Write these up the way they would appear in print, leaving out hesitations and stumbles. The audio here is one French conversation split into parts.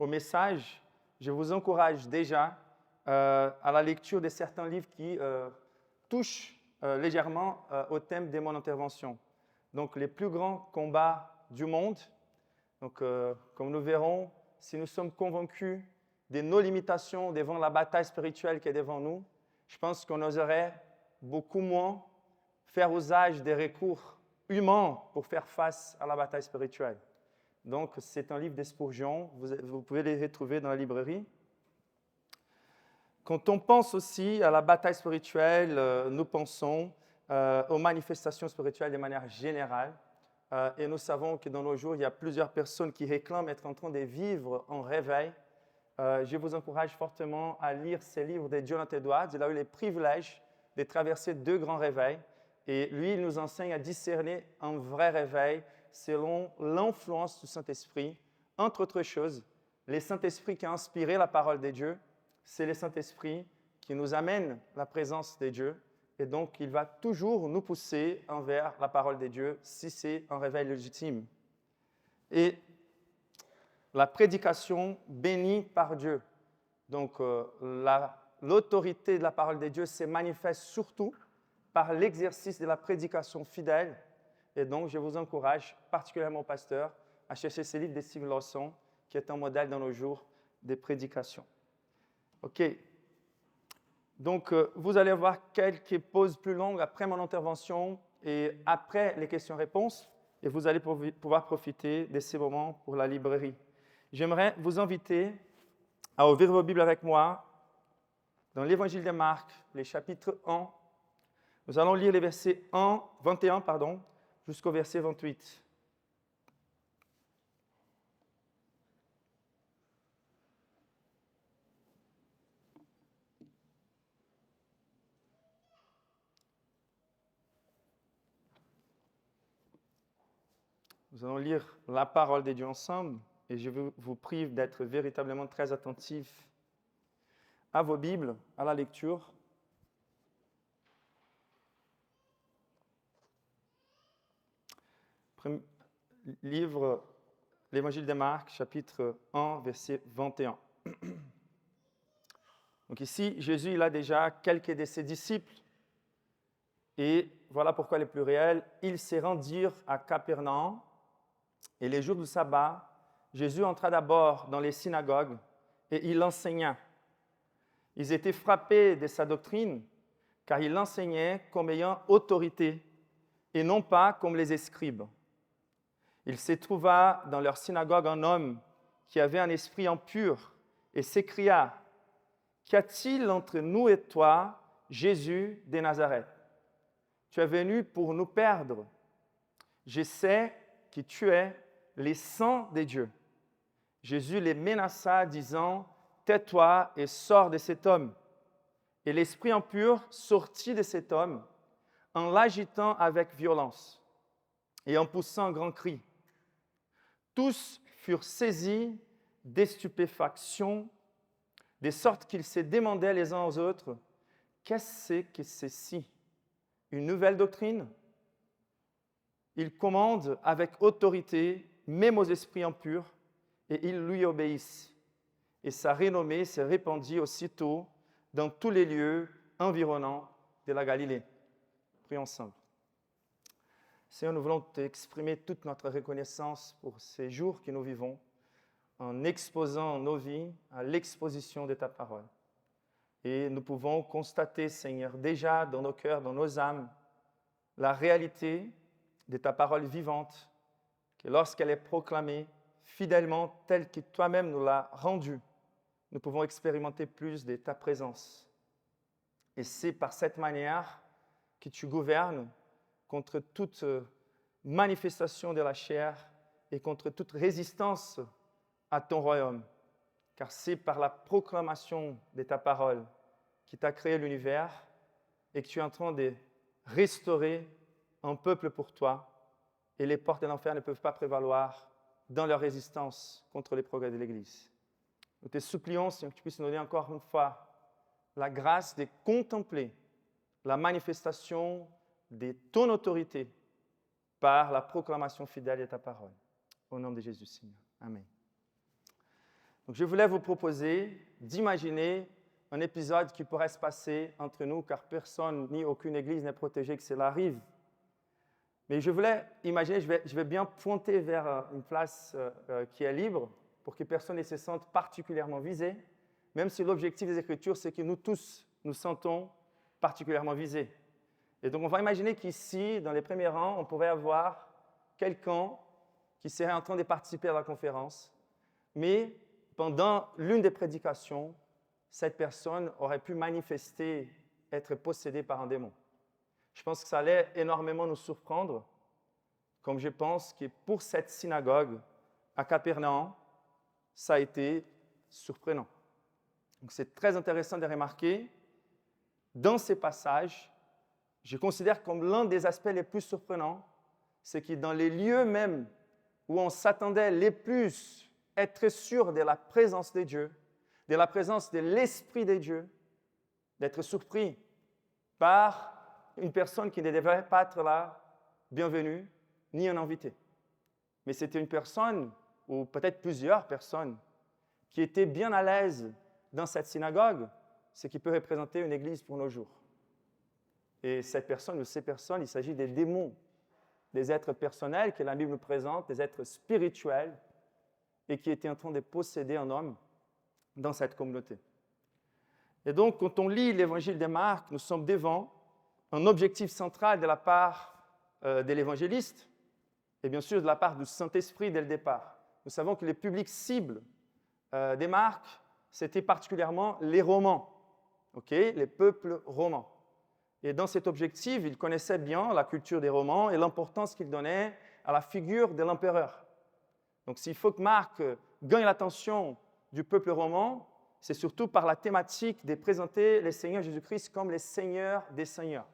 au message, je vous encourage déjà à la lecture de certains livres qui touchent légèrement au thème de mon intervention. Donc, les plus grands combats du monde. Donc, comme nous verrons, si nous sommes convaincus de nos limitations devant la bataille spirituelle qui est devant nous, je pense qu'on oserait beaucoup moins faire usage des recours humains pour faire face à la bataille spirituelle. Donc, c'est un livre de Spurgeon, vous pouvez les retrouver dans la librairie. Quand on pense aussi à la bataille spirituelle, nous pensons aux manifestations spirituelles de manière générale. Et nous savons que dans nos jours, il y a plusieurs personnes qui réclament être en train de vivre en réveil. Je vous encourage fortement à lire ces livres de Jonathan Edwards. Il a eu le privilège de traverser 2 grands réveils. Et lui, il nous enseigne à discerner un vrai réveil selon l'influence du Saint-Esprit. Entre autres choses, le Saint-Esprit qui a inspiré la parole de Dieu, c'est le Saint-Esprit qui nous amène la présence de Dieu. Et donc, il va toujours nous pousser envers la parole de Dieu si c'est un réveil légitime. Et la prédication bénie par Dieu. Donc, l'autorité de la parole de Dieu se manifeste surtout par l'exercice de la prédication fidèle. Et donc, je vous encourage, particulièrement pasteur, à chercher ce livre de Stieg Larsson, qui est un modèle dans nos jours de prédication. OK. Donc, vous allez avoir quelques pauses plus longues après mon intervention et après les questions-réponses, et vous allez pouvoir profiter de ces moments pour la librairie. J'aimerais vous inviter à ouvrir vos Bibles avec moi dans l'Évangile de Marc, les chapitres 1. Nous allons lire les versets 21 jusqu'au verset 28. Nous allons lire la parole de Dieu ensemble et je vous prie d'être véritablement très attentifs à vos Bibles, à la lecture. Livre l'Évangile de Marc, chapitre 1, verset 21. Donc ici, Jésus il a déjà quelques de ses disciples et voilà pourquoi le pluriel. Ils se rendirent à Capernaum. Et les jours du sabbat, Jésus entra d'abord dans les synagogues et il enseigna. Ils étaient frappés de sa doctrine, car il enseignait comme ayant autorité et non pas comme les scribes. Il se trouva dans leur synagogue un homme qui avait un esprit impur et s'écria : « Qu'y a-t-il entre nous et toi, Jésus de Nazareth ? Tu es venu pour nous perdre. Je sais que tu es les saints de Dieu. » Jésus les menaça, disant : « Tais-toi et sors de cet homme. » Et l'esprit impur sortit de cet homme en l'agitant avec violence et en poussant un grand cri. Tous furent saisis de stupéfaction, de sorte qu'ils se demandaient les uns aux autres : « Qu'est-ce que ceci ? Une nouvelle doctrine ? » Il commande avec autorité, même aux esprits impurs, et ils lui obéissent. Et sa renommée s'est répandue aussitôt dans tous les lieux environnants de la Galilée. Prions ensemble. Seigneur, nous voulons t'exprimer toute notre reconnaissance pour ces jours que nous vivons, en exposant nos vies à l'exposition de ta parole. Et nous pouvons constater, Seigneur, déjà dans nos cœurs, dans nos âmes, la réalité de ta parole vivante, que lorsqu'elle est proclamée fidèlement telle que toi-même nous l'as rendue, nous pouvons expérimenter plus de ta présence. Et c'est par cette manière que tu gouvernes contre toute manifestation de la chair et contre toute résistance à ton royaume. Car c'est par la proclamation de ta parole qui t'a créé l'univers et que tu es en train de restaurer un peuple pour toi. Et les portes de l'enfer ne peuvent pas prévaloir dans leur résistance contre les progrès de l'Église. Nous te supplions, Seigneur, que tu puisses nous donner encore une fois la grâce de contempler la manifestation de ton autorité par la proclamation fidèle de ta parole. Au nom de Jésus, Seigneur. Amen. Donc, je voulais vous proposer d'imaginer un épisode qui pourrait se passer entre nous, car personne ni aucune église n'est protégée que cela arrive. Mais je voulais imaginer, je vais bien pointer vers une place qui est libre pour que personne ne se sente particulièrement visé, même si l'objectif des Écritures, c'est que nous tous nous sentons particulièrement visés. Et donc, on va imaginer qu'ici, dans les premiers rangs, on pourrait avoir quelqu'un qui serait en train de participer à la conférence, mais pendant l'une des prédications, cette personne aurait pu manifester être possédée par un démon. Je pense que ça allait énormément nous surprendre, comme je pense que pour cette synagogue à Capernaum, ça a été surprenant. Donc c'est très intéressant de remarquer, dans ces passages, je considère comme l'un des aspects les plus surprenants, c'est que dans les lieux même où on s'attendait les plus être sûr de la présence de Dieu, de la présence de l'Esprit de Dieu, d'être surpris par une personne qui ne devrait pas être là, bienvenue, ni un invité. Mais c'était une personne, ou peut-être plusieurs personnes, qui étaient bien à l'aise dans cette synagogue, ce qui peut représenter une église pour nos jours. Et cette personne ou ces personnes, il s'agit des démons, des êtres personnels que la Bible nous présente, des êtres spirituels, et qui étaient en train de posséder un homme dans cette communauté. Et donc, quand on lit l'évangile de Marc, nous sommes devant un objectif central de la part de l'évangéliste, et bien sûr de la part du Saint-Esprit dès le départ. Nous savons que les publics cibles des Marc, c'était particulièrement les Romains, les peuples romains. Et dans cet objectif, il connaissait bien la culture des Romains et l'importance qu'il donnait à la figure de l'empereur. Donc, s'il faut que Marc gagne l'attention du peuple romain, c'est surtout par la thématique de présenter le Seigneur Jésus-Christ comme le Seigneur des Seigneurs,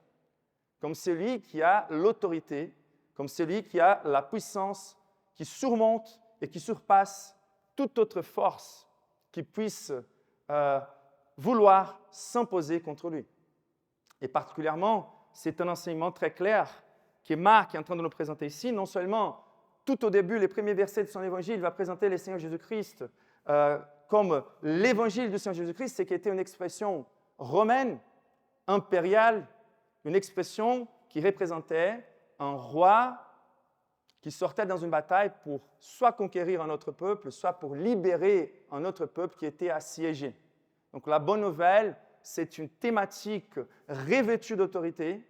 comme celui qui a l'autorité, comme celui qui a la puissance, qui surmonte et qui surpasse toute autre force qui puisse vouloir s'imposer contre lui. Et particulièrement, c'est un enseignement très clair que Marc est en train de nous présenter ici. Non seulement, tout au début, les premiers versets de son évangile, il va présenter le Seigneur Jésus-Christ comme l'évangile du Seigneur Jésus-Christ, c'est qui était une expression romaine, impériale, une expression qui représentait un roi qui sortait dans une bataille pour soit conquérir un autre peuple, soit pour libérer un autre peuple qui était assiégé. Donc la bonne nouvelle, c'est une thématique revêtue d'autorité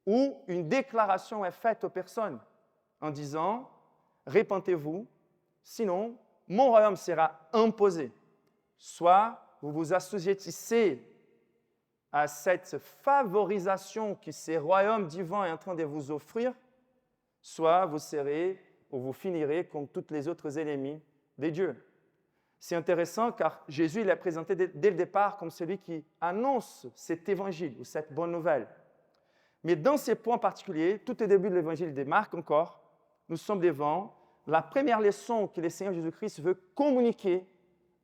où une déclaration est faite aux personnes en disant « Répentez-vous, sinon mon royaume sera imposé. » Soit vous vous assujettissez à cette favorisation que ce royaume divin est en train de vous offrir, soit vous serez ou vous finirez comme tous les autres ennemis de Dieu. C'est intéressant car Jésus l'a présenté dès le départ comme celui qui annonce cet évangile ou cette bonne nouvelle. Mais dans ces points particuliers, tout au début de l'évangile de Marc encore, nous sommes devant la première leçon que le Seigneur Jésus-Christ veut communiquer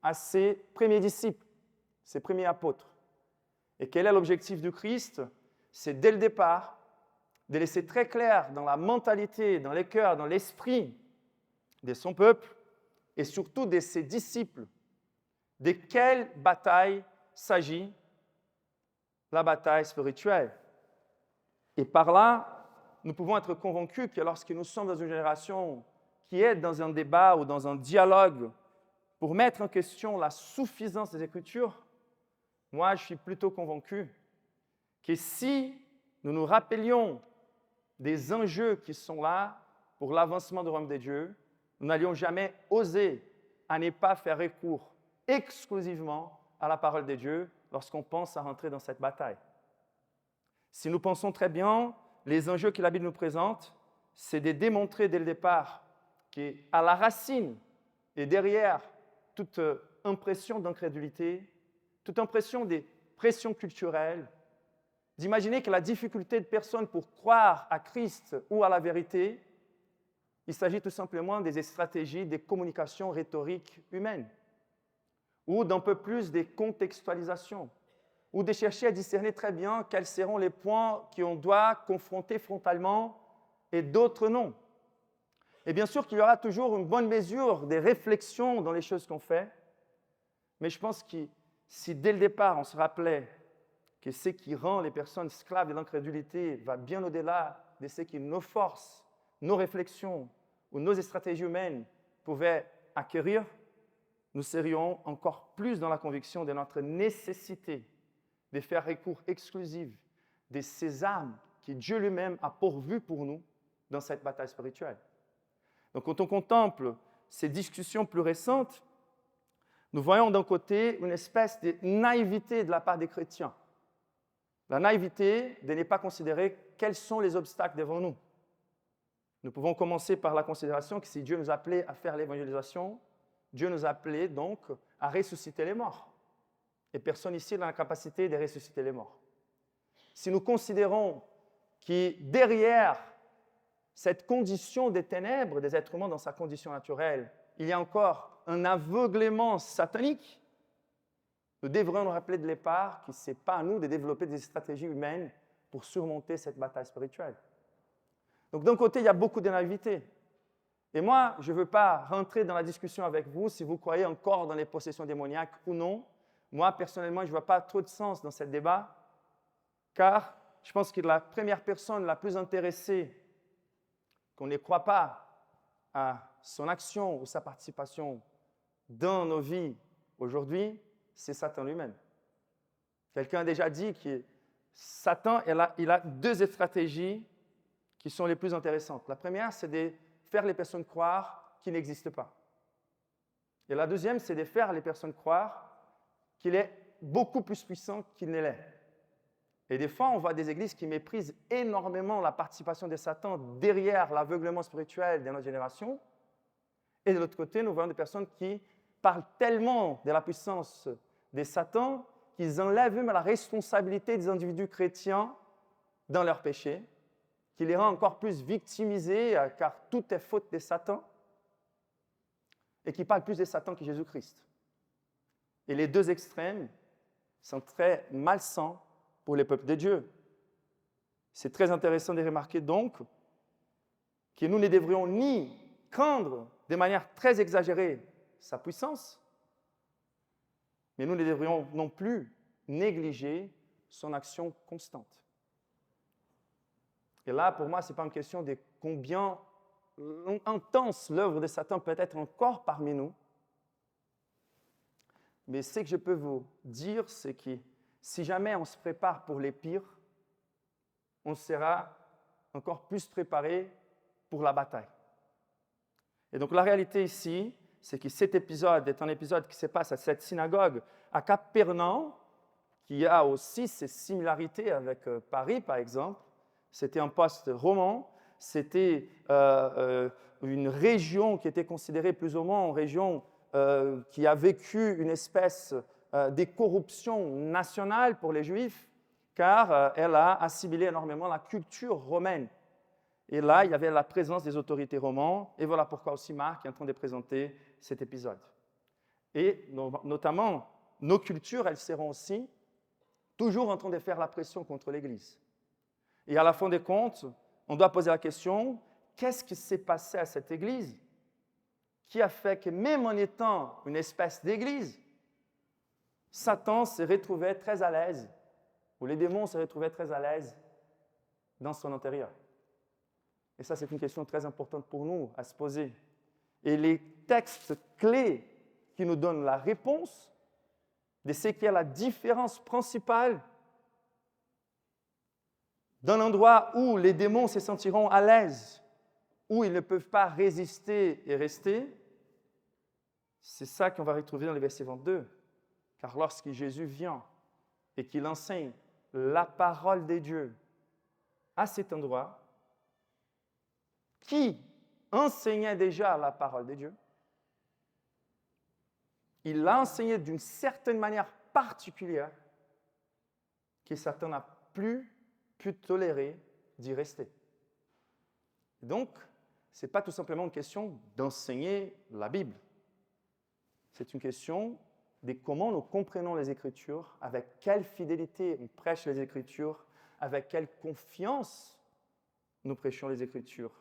à ses premiers disciples, ses premiers apôtres. Et quel est l'objectif du Christ? C'est dès le départ de laisser très clair dans la mentalité, dans les cœurs, dans l'esprit de son peuple et surtout de ses disciples, de quelle bataille s'agit la bataille spirituelle. Et par là, nous pouvons être convaincus que lorsque nous sommes dans une génération qui est dans un débat ou dans un dialogue pour mettre en question la suffisance des Écritures, moi, je suis plutôt convaincu que si nous nous rappelions des enjeux qui sont là pour l'avancement du royaume de Dieu, nous n'allions jamais oser à ne pas faire recours exclusivement à la parole de Dieu lorsqu'on pense à rentrer dans cette bataille. Si nous pensons très bien, les enjeux que la Bible nous présente, c'est de démontrer dès le départ qu'à la racine et derrière toute impression d'incrédulité, toute impression des pressions culturelles, d'imaginer que la difficulté de personnes pour croire à Christ ou à la vérité, il s'agit tout simplement des stratégies de communication rhétorique humaine, ou d'un peu plus de contextualisation, ou de chercher à discerner très bien quels seront les points qu'on doit confronter frontalement et d'autres non. Et bien sûr qu'il y aura toujours une bonne mesure des réflexions dans les choses qu'on fait, Mais je pense que si dès le départ, on se rappelait que ce qui rend les personnes esclaves de l'incrédulité va bien au-delà de ce que nos forces, nos réflexions ou nos stratégies humaines pouvaient acquérir, nous serions encore plus dans la conviction de notre nécessité de faire recours exclusif de ces armes que Dieu lui-même a pourvues pour nous dans cette bataille spirituelle. Donc, quand on contemple ces discussions plus récentes, nous voyons d'un côté une espèce de naïveté de la part des chrétiens. La naïveté de ne pas considérer quels sont les obstacles devant nous. Nous pouvons commencer par la considération que si Dieu nous appelait à faire l'évangélisation, Dieu nous appelait donc à ressusciter les morts. Et personne ici n'a la capacité de ressusciter les morts. Si nous considérons que derrière cette condition des ténèbres des êtres humains dans sa condition naturelle, il y a encore un aveuglement satanique, nous devrions nous rappeler de départ que ce n'est pas à nous de développer des stratégies humaines pour surmonter cette bataille spirituelle. Donc d'un côté, il y a beaucoup de naïveté. Et moi, je ne veux pas rentrer dans la discussion avec vous si vous croyez encore dans les possessions démoniaques ou non. Moi, personnellement, je ne vois pas trop de sens dans ce débat, car je pense que la première personne la plus intéressée qu'on ne croit pas à son action ou sa participation dans nos vies aujourd'hui, c'est Satan lui-même. Quelqu'un a déjà dit que Satan, il a deux stratégies qui sont les plus intéressantes. La première, c'est de faire les personnes croire qu'il n'existe pas. Et la deuxième, c'est de faire les personnes croire qu'il est beaucoup plus puissant qu'il ne l'est. Et des fois, on voit des églises qui méprisent énormément la participation de Satan derrière l'aveuglement spirituel de notre génération. Et de l'autre côté, nous voyons des personnes qui parlent tellement de la puissance de Satan qu'ils enlèvent même la responsabilité des individus chrétiens dans leurs péchés, qui les rend encore plus victimisés car tout est faute de Satan, et qui parlent plus de Satan que Jésus-Christ. Et les deux extrêmes sont très malsains pour les peuples de Dieu. C'est très intéressant de remarquer donc que nous ne devrions ni craindre de manière très exagérée sa puissance, mais nous ne devrions non plus négliger son action constante. Et là, pour moi, ce n'est pas une question de combien intense l'œuvre de Satan peut être encore parmi nous, mais ce que je peux vous dire, c'est que si jamais on se prépare pour les pires, on sera encore plus préparé pour la bataille. Et donc la réalité ici, c'est que cet épisode est un épisode qui se passe à cette synagogue à Capernaum, qui a aussi ses similarités avec Paris, par exemple. C'était un poste roman, c'était une région qui était considérée plus ou moins une région qui a vécu une espèce de corruption nationale pour les Juifs, car elle a assimilé énormément la culture romaine. Et là, il y avait la présence des autorités romaines, et voilà pourquoi aussi Marc est en train de présenter cet épisode. Et notamment, nos cultures, elles seront aussi toujours en train de faire la pression contre l'Église. Et à la fin des comptes, on doit poser la question, qu'est-ce qui s'est passé à cette Église qui a fait que même en étant une espèce d'Église, Satan se retrouvait très à l'aise, ou les démons se retrouvaient très à l'aise dans son intérieur. Et ça, c'est une question très importante pour nous à se poser. Et les textes clés qui nous donnent la réponse de ce qui est la différence principale d'un endroit où les démons se sentiront à l'aise, où ils ne peuvent pas résister et rester, c'est ça qu'on va retrouver dans le verset 22. Car lorsque Jésus vient et qu'il enseigne la parole de Dieu à cet endroit, qui enseignait déjà la parole de Dieu, il l'a enseigné d'une certaine manière particulière que Satan n'a plus pu tolérer d'y rester. Donc, ce n'est pas tout simplement une question d'enseigner la Bible. C'est une question de comment nous comprenons les Écritures, avec quelle fidélité on prêche les Écritures, avec quelle confiance nous prêchons les Écritures.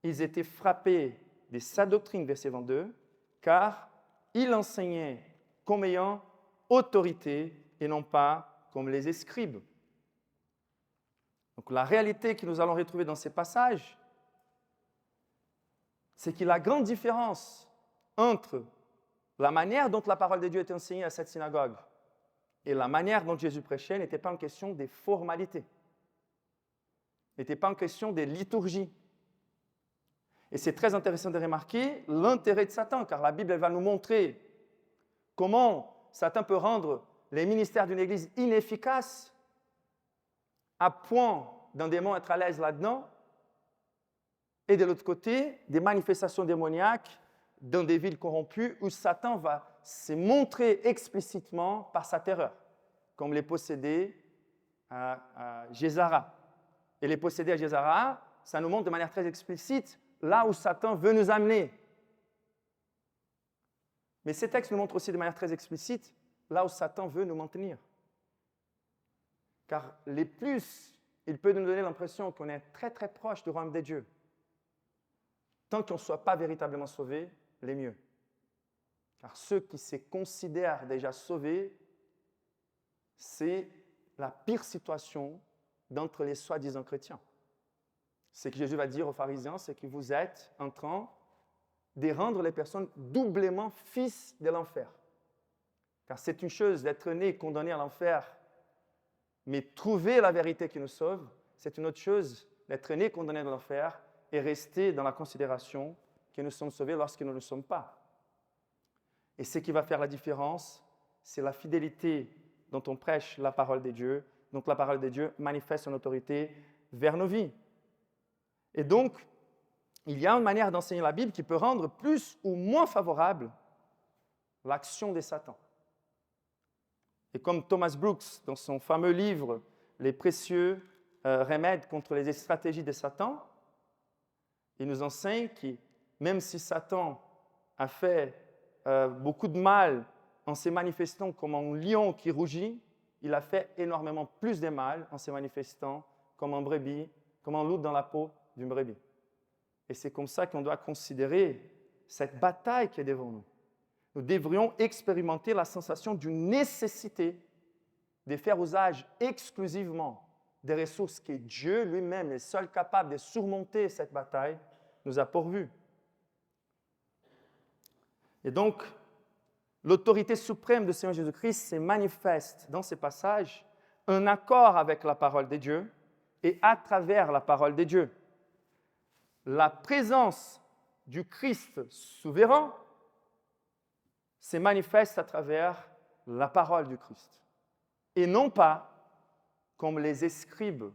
Ils étaient frappés de sa doctrine, verset 22, car il enseignait comme ayant autorité et non pas comme les scribes. Donc la réalité que nous allons retrouver dans ces passages, c'est qu'il y a la grande différence entre la manière dont la parole de Dieu était enseignée à cette synagogue et la manière dont Jésus prêchait n'était pas en question des formalités, n'était pas en question des liturgies. Et c'est très intéressant de remarquer l'intérêt de Satan, car la Bible elle va nous montrer comment Satan peut rendre les ministères d'une Église inefficaces à point d'un démon être à l'aise là-dedans, et de l'autre côté, des manifestations démoniaques dans des villes corrompues où Satan va se montrer explicitement par sa terreur, comme les possédés à Gézara. Et les possédés à Gézara, ça nous montre de manière très explicite là où Satan veut nous amener. Mais ces textes nous montrent aussi de manière très explicite là où Satan veut nous maintenir. Car les plus, il peut nous donner l'impression qu'on est très très proche du royaume des dieux. Tant qu'on ne soit pas véritablement sauvés, les mieux. Car ceux qui se considèrent déjà sauvés, c'est la pire situation d'entre les soi-disant chrétiens. Ce que Jésus va dire aux pharisiens, c'est que vous êtes en train de rendre les personnes doublement fils de l'enfer. Car c'est une chose d'être né condamné à l'enfer, mais trouver la vérité qui nous sauve, c'est une autre chose d'être né condamné à l'enfer et rester dans la considération que nous sommes sauvés lorsque nous ne le sommes pas. Et ce qui va faire la différence, c'est la fidélité dont on prêche la parole de Dieu, dont la parole de Dieu manifeste son autorité vers nos vies. Et donc, il y a une manière d'enseigner la Bible qui peut rendre plus ou moins favorable l'action de Satan. Et comme Thomas Brooks, dans son fameux livre « Les précieux remèdes contre les stratégies de Satan », il nous enseigne que même si Satan a fait beaucoup de mal en se manifestant comme un lion qui rougit, il a fait énormément plus de mal en se manifestant comme un brebis, comme un loup dans la peau d'une brebis. Et c'est comme ça qu'on doit considérer cette bataille qui est devant nous. Nous devrions expérimenter la sensation d'une nécessité de faire usage exclusivement des ressources que Dieu lui-même est seul capable de surmonter cette bataille, nous a pourvues. Et donc, l'autorité suprême du Seigneur Jésus-Christ se manifeste dans ces passages en accord avec la parole de Dieu et à travers la parole de Dieu. La présence du Christ souverain se manifeste à travers la parole du Christ et non pas comme les scribes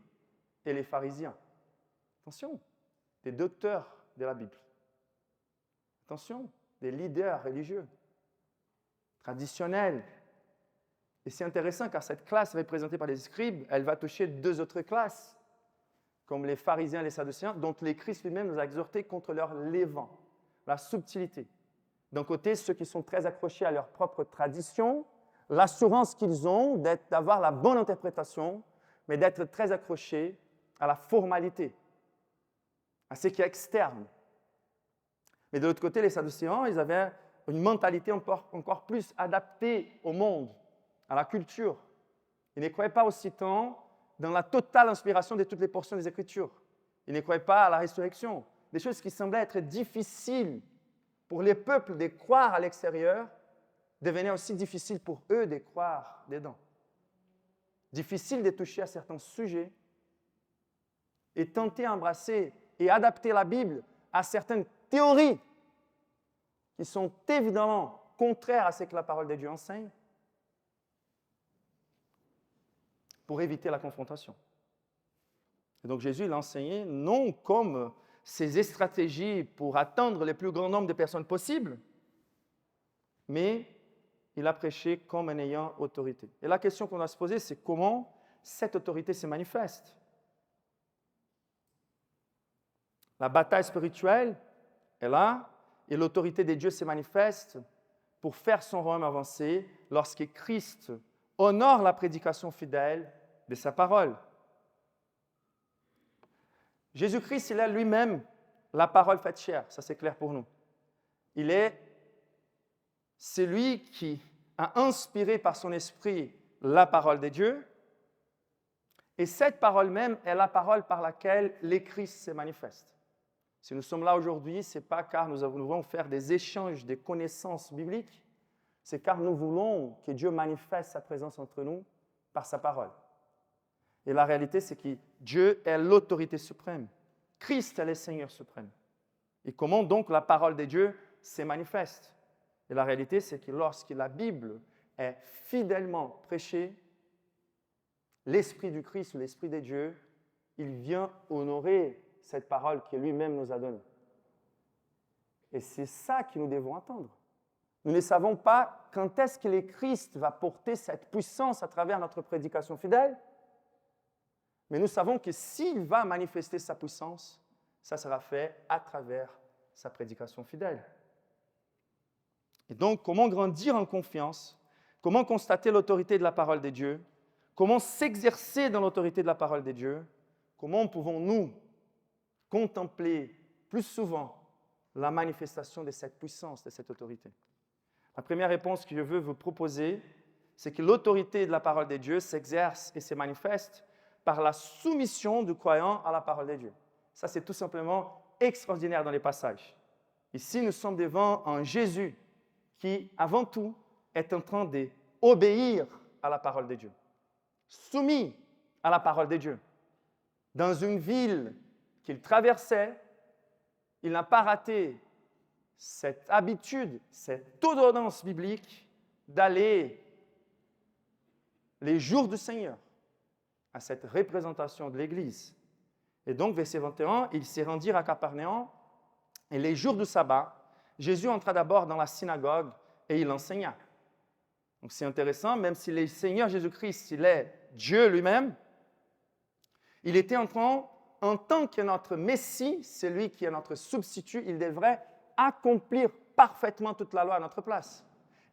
et les pharisiens. Attention, des docteurs de la Bible. Attention, des leaders religieux, traditionnels. Et c'est intéressant car cette classe représentée par les scribes, elle va toucher deux autres classes, comme les pharisiens et les sadducéens, dont les Christ lui-même nous a exhortés contre leur levain, la subtilité. D'un côté, ceux qui sont très accrochés à leur propre tradition, l'assurance qu'ils ont d'avoir la bonne interprétation, mais d'être très accrochés à la formalité, à ce qui est externe. Mais de l'autre côté, les sadducéens, ils avaient une mentalité encore plus adaptée au monde, à la culture. Ils ne croyaient pas aussitôt dans la totale inspiration de toutes les portions des Écritures. Ils ne croyaient pas à la résurrection. Des choses qui semblaient être difficiles pour les peuples de croire à l'extérieur devenaient aussi difficiles pour eux de croire dedans. Difficile de toucher à certains sujets et tenter d'embrasser et adapter la Bible à certaines théories qui sont évidemment contraires à ce que la parole de Dieu enseigne pour éviter la confrontation. Et donc Jésus l'a enseigné non comme ses stratégies pour atteindre le plus grand nombre de personnes possible, mais il a prêché comme en ayant autorité. Et la question qu'on doit se poser, c'est comment cette autorité se manifeste. La bataille spirituelle est là, et l'autorité de Dieu se manifeste pour faire son royaume avancer lorsque Christ honore la prédication fidèle de sa parole. Jésus-Christ, il est lui-même la parole faite chair, ça c'est clair pour nous. Il est celui qui a inspiré par son esprit la parole de Dieu. Et cette parole même est la parole par laquelle les Christ se manifestent. Si nous sommes là aujourd'hui, ce n'est pas car nous voulons faire des échanges de connaissances bibliques, c'est car nous voulons que Dieu manifeste sa présence entre nous par sa parole. Et la réalité, c'est que Dieu est l'autorité suprême. Christ est le Seigneur suprême. Et comment donc la parole de Dieu se manifeste? Et la réalité, c'est que lorsque la Bible est fidèlement prêchée, l'Esprit du Christ, l'Esprit de Dieu, il vient honorer cette parole que lui-même nous a donnée. Et c'est ça que nous devons attendre. Nous ne savons pas quand est-ce que le Christ va porter cette puissance à travers notre prédication fidèle, mais nous savons que s'il va manifester sa puissance, ça sera fait à travers sa prédication fidèle. Et donc, comment grandir en confiance? Comment constater l'autorité de la parole de Dieu? Comment s'exercer dans l'autorité de la parole de Dieu? Comment pouvons-nous contempler plus souvent la manifestation de cette puissance, de cette autorité? La première réponse que je veux vous proposer, c'est que l'autorité de la parole de Dieu s'exerce et se manifeste par la soumission du croyant à la parole de Dieu. Ça, c'est tout simplement extraordinaire dans les passages. Ici, nous sommes devant un Jésus qui, avant tout, est en train d'obéir à la parole de Dieu, soumis à la parole de Dieu. Dans une ville qu'il traversait, il n'a pas raté cette habitude, cette ordonnance biblique d'aller les jours du Seigneur à cette représentation de l'Église. Et donc, verset 21, il s'est rendu à Capernaum, et les jours du sabbat, Jésus entra d'abord dans la synagogue et il enseigna. Donc, c'est intéressant, même si le Seigneur Jésus-Christ, il est Dieu lui-même, il était en train, en tant que notre Messie, celui qui est notre substitut, il devrait accomplir parfaitement toute la loi à notre place,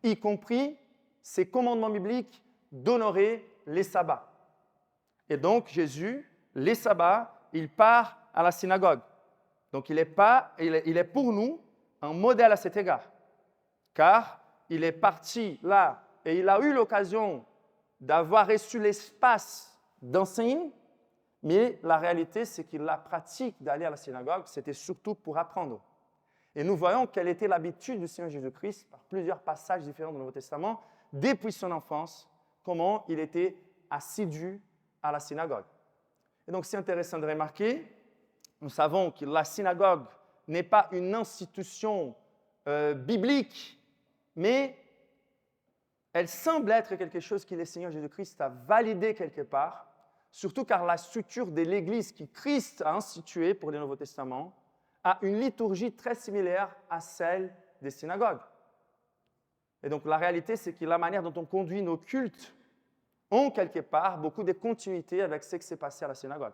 y compris ces commandements bibliques d'honorer les sabbats. Et donc, Jésus, les sabbats, il part à la synagogue. Donc, il est pour nous un modèle à cet égard, car il est parti là et il a eu l'occasion d'avoir reçu l'espace d'enseigner, mais la réalité, c'est que la pratique d'aller à la synagogue, c'était surtout pour apprendre. Et nous voyons quelle était l'habitude du Seigneur Jésus-Christ, par plusieurs passages différents du Nouveau Testament, depuis son enfance, comment il était assidu à la synagogue. Et donc, c'est intéressant de remarquer, nous savons que la synagogue n'est pas une institution biblique, mais elle semble être quelque chose que le Seigneur Jésus-Christ a validé quelque part, surtout car la structure de l'Église que Christ a instituée pour le Nouveau Testament a une liturgie très similaire à celle des synagogues. Et donc, la réalité, c'est que la manière dont on conduit nos cultes ont quelque part beaucoup de continuité avec ce qui s'est passé à la synagogue.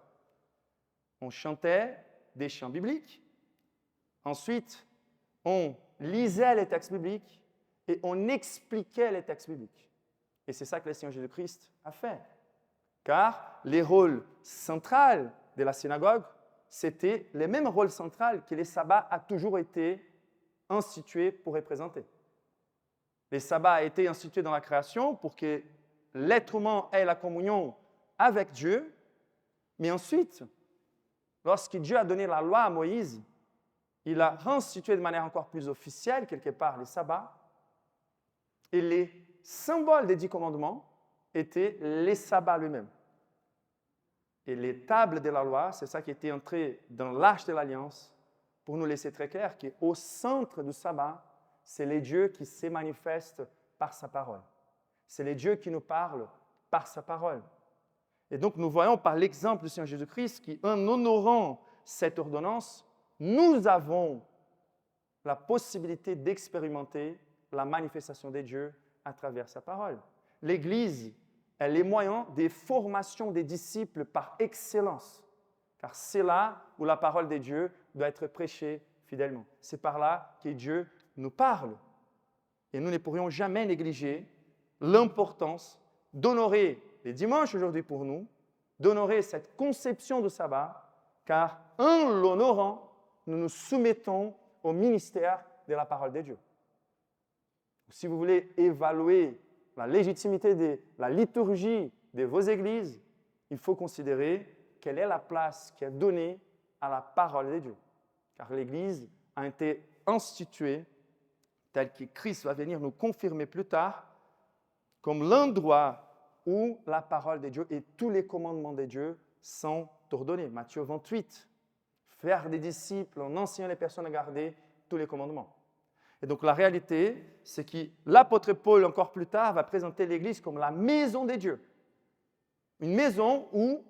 On chantait des chants bibliques, ensuite, on lisait les textes bibliques et on expliquait les textes bibliques. Et c'est ça que le Seigneur Jésus-Christ a fait. Car les rôles centraux de la synagogue, c'était les mêmes rôles centraux que les sabbats a toujours été institués pour représenter. Les sabbats a été institués dans la création pour que l'être humain ait la communion avec Dieu, mais ensuite, lorsque Dieu a donné la loi à Moïse, il a institué de manière encore plus officielle, quelque part, les sabbats, et les symboles des 10 commandements étaient les sabbats eux-mêmes. Et les tables de la loi, c'est ça qui était entré dans l'arche de l'Alliance, pour nous laisser très clair qu'au centre du sabbat, c'est les dieux qui se manifestent par sa parole. C'est les dieux qui nous parlent par sa parole. Et donc, nous voyons par l'exemple du Seigneur Jésus-Christ qu'en honorant cette ordonnance, nous avons la possibilité d'expérimenter la manifestation des dieux à travers sa parole. L'Église est les moyens des formations des disciples par excellence, car c'est là où la parole de Dieu doit être prêchée fidèlement. C'est par là que Dieu nous parle. Et nous ne pourrions jamais négliger l'importance d'honorer les dimanches aujourd'hui pour nous, d'honorer cette conception du sabbat, car en l'honorant, nous nous soumettons au ministère de la parole de Dieu. Si vous voulez évaluer la légitimité de la liturgie de vos églises, il faut considérer quelle est la place qui est donnée à la parole de Dieu. Car l'Église a été instituée, tel que Christ va venir nous confirmer plus tard, comme l'endroit où la parole de Dieu et tous les commandements de Dieu sont ordonnés. Matthieu 28, faire des disciples en enseignant les personnes à garder tous les commandements. Et donc la réalité, c'est que l'apôtre Paul, encore plus tard, va présenter l'Église comme la maison de Dieu. Une maison où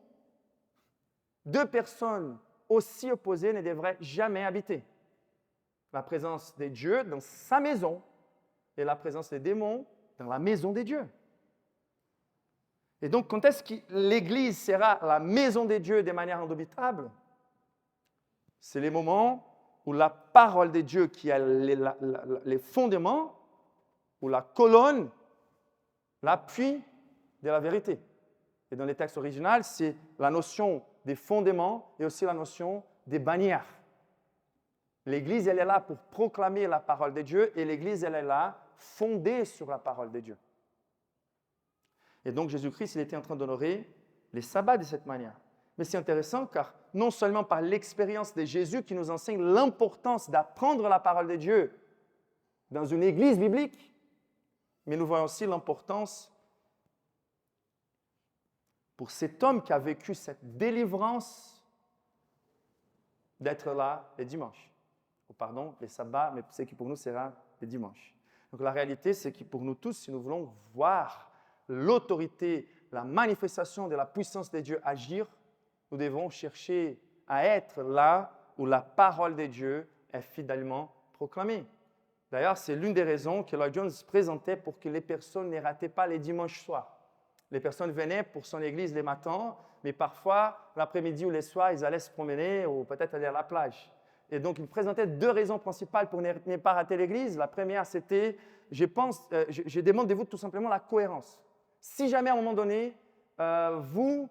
deux personnes aussi opposées ne devraient jamais habiter. La présence de Dieu dans sa maison et la présence des démons dans la maison de Dieu. Et donc, quand est-ce que l'Église sera la maison de Dieu de manière indubitable? C'est les moments où la parole de Dieu, qui a les fondements, ou la colonne, l'appui de la vérité. Et dans les textes originaux, c'est la notion des fondements et aussi la notion des bannières. L'Église, elle est là pour proclamer la parole de Dieu et l'Église, elle est là fondée sur la parole de Dieu. Et donc, Jésus-Christ, il était en train d'honorer les sabbats de cette manière. Mais c'est intéressant car non seulement par l'expérience de Jésus qui nous enseigne l'importance d'apprendre la parole de Dieu dans une église biblique, mais nous voyons aussi l'importance pour cet homme qui a vécu cette délivrance d'être là les dimanches. Pardon, les sabbats, mais c'est qui pour nous sera les dimanches. Donc la réalité, c'est que pour nous tous, si nous voulons voir l'autorité, la manifestation de la puissance de Dieu agir, nous devons chercher à être là où la parole de Dieu est fidèlement proclamée. D'ailleurs, c'est l'une des raisons que Lloyd Jones présentait pour que les personnes ne rataient pas les dimanches soirs. Les personnes venaient pour son église les matins, mais parfois, l'après-midi ou les soirs, ils allaient se promener ou peut-être aller à la plage. Et donc, il présentait deux raisons principales pour ne pas rater l'église. La première, c'était, je demande de vous tout simplement la cohérence. Si jamais à un moment donné, vous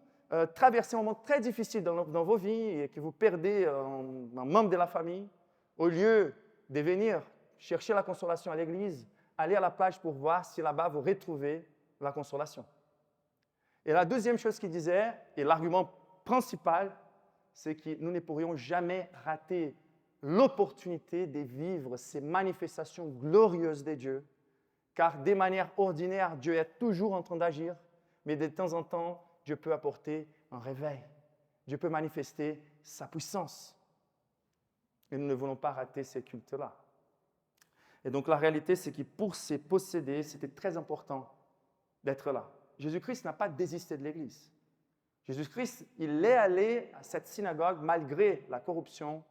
traversez un moment très difficile dans vos vies et que vous perdez un membre de la famille, au lieu de venir chercher la consolation à l'église, allez à la plage pour voir si là-bas vous retrouvez la consolation. Et la deuxième chose qu'il disait, et l'argument principal, c'est que nous ne pourrions jamais rater l'opportunité de vivre ces manifestations glorieuses de Dieu, car de manière ordinaire, Dieu est toujours en train d'agir, mais de temps en temps, Dieu peut apporter un réveil. Dieu peut manifester sa puissance. Et nous ne voulons pas rater ces cultes-là. Et donc la réalité, c'est que pour ces possédés, c'était très important d'être là. Jésus-Christ n'a pas désisté de l'Église. Jésus-Christ, il est allé à cette synagogue malgré la corruption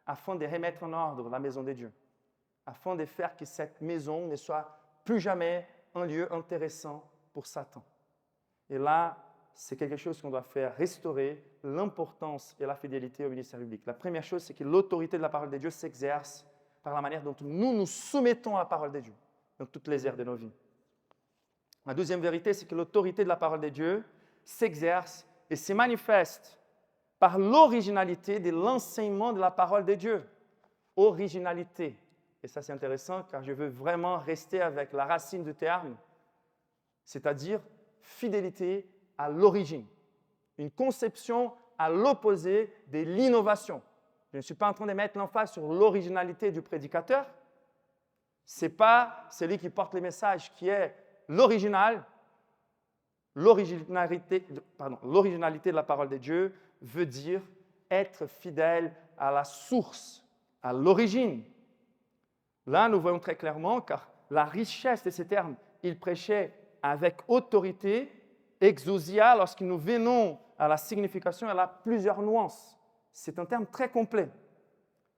afin de remettre en ordre la maison de Dieu, afin de faire que cette maison ne soit plus jamais un lieu intéressant pour Satan. Et là, c'est quelque chose qu'on doit faire restaurer l'importance et la fidélité au ministère public. La première chose, c'est que l'autorité de la parole de Dieu s'exerce par la manière dont nous nous soumettons à la parole de Dieu dans toutes les aires de nos vies. La deuxième vérité, c'est que l'autorité de la parole de Dieu s'exerce et se manifeste par l'originalité de l'enseignement de la parole de Dieu. Originalité. Et ça, c'est intéressant car je veux vraiment rester avec la racine du terme, c'est-à-dire fidélité à l'origine. Une conception à l'opposé de l'innovation. Je ne suis pas en train de mettre l'emphase sur l'originalité du prédicateur. Ce n'est pas celui qui porte le message qui est l'original. L'originalité de la parole de Dieu veut dire être fidèle à la source, à l'origine. Là, nous voyons très clairement, car la richesse de ces termes, il prêchait avec autorité, exousia, lorsque nous venons à la signification, elle a plusieurs nuances. C'est un terme très complet.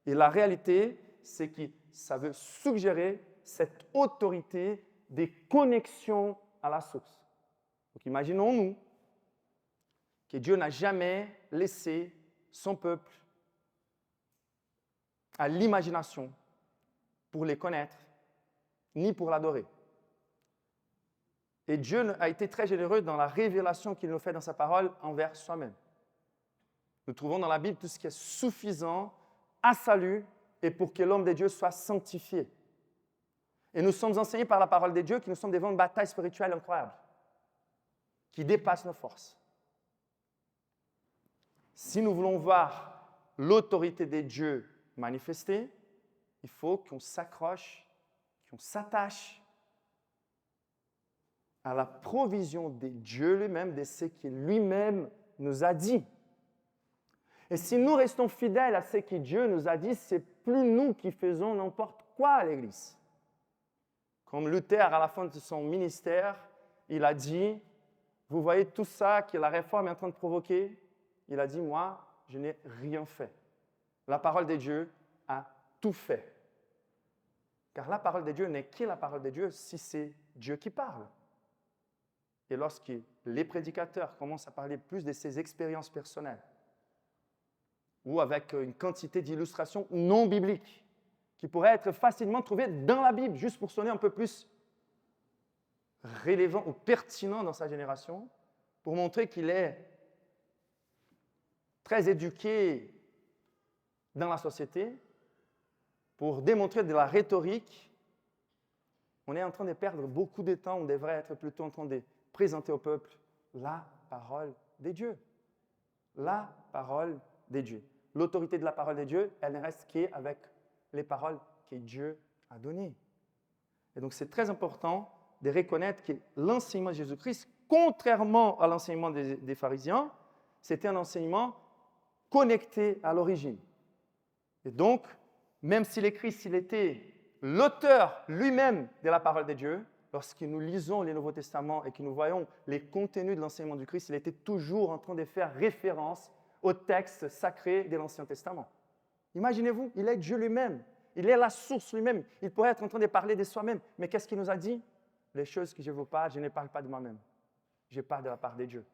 Et la réalité, c'est que ça veut suggérer cette autorité des connexions à la source. Donc imaginons-nous que Dieu n'a jamais laissé son peuple à l'imagination pour les connaître, ni pour l'adorer. Et Dieu a été très généreux dans la révélation qu'il nous fait dans sa parole envers soi-même. Nous trouvons dans la Bible tout ce qui est suffisant à salut et pour que l'homme de Dieu soit sanctifié. Et nous sommes enseignés par la parole de Dieu que nous sommes devant une bataille spirituelle incroyable, qui dépasse nos forces. Si nous voulons voir l'autorité de Dieu manifestée, il faut qu'on s'accroche, qu'on s'attache à la provision de Dieu lui-même, de ce qu'il lui-même nous a dit. Et si nous restons fidèles à ce que Dieu nous a dit, c'est plus nous qui faisons n'importe quoi à l'Église. Comme Luther, à la fin de son ministère, il a dit, vous voyez tout ça que la réforme est en train de provoquer? Il a dit, moi, je n'ai rien fait. La parole de Dieu a tout fait. Car la parole de Dieu n'est que la parole de Dieu si c'est Dieu qui parle. Et lorsque les prédicateurs commencent à parler plus de ses expériences personnelles, ou avec une quantité d'illustrations non bibliques, qui pourraient être facilement trouvées dans la Bible, juste pour sonner un peu plus relevant ou pertinent dans sa génération, pour montrer qu'il est très éduqué dans la société, pour démontrer de la rhétorique, on est en train de perdre beaucoup de temps, on devrait être plutôt en train de présenter au peuple la parole de Dieu. La parole de Dieu. L'autorité de la parole de Dieu, elle ne reste qu'avec les paroles que Dieu a données. Et donc, c'est très important de reconnaître que l'enseignement de Jésus-Christ, contrairement à l'enseignement des pharisiens, c'était un enseignement connecté à l'origine. Et donc, même si le Christ, il était l'auteur lui-même de la parole de Dieu, lorsque nous lisons le Nouveau Testament et que nous voyons les contenus de l'enseignement du Christ, il était toujours en train de faire référence au texte sacré de l'Ancien Testament. Imaginez-vous, il est Dieu lui-même, il est la source lui-même, il pourrait être en train de parler de soi-même, mais qu'est-ce qu'il nous a dit? Les choses que je vous parle, je ne parle pas de moi-même, je parle de la part de Dieu.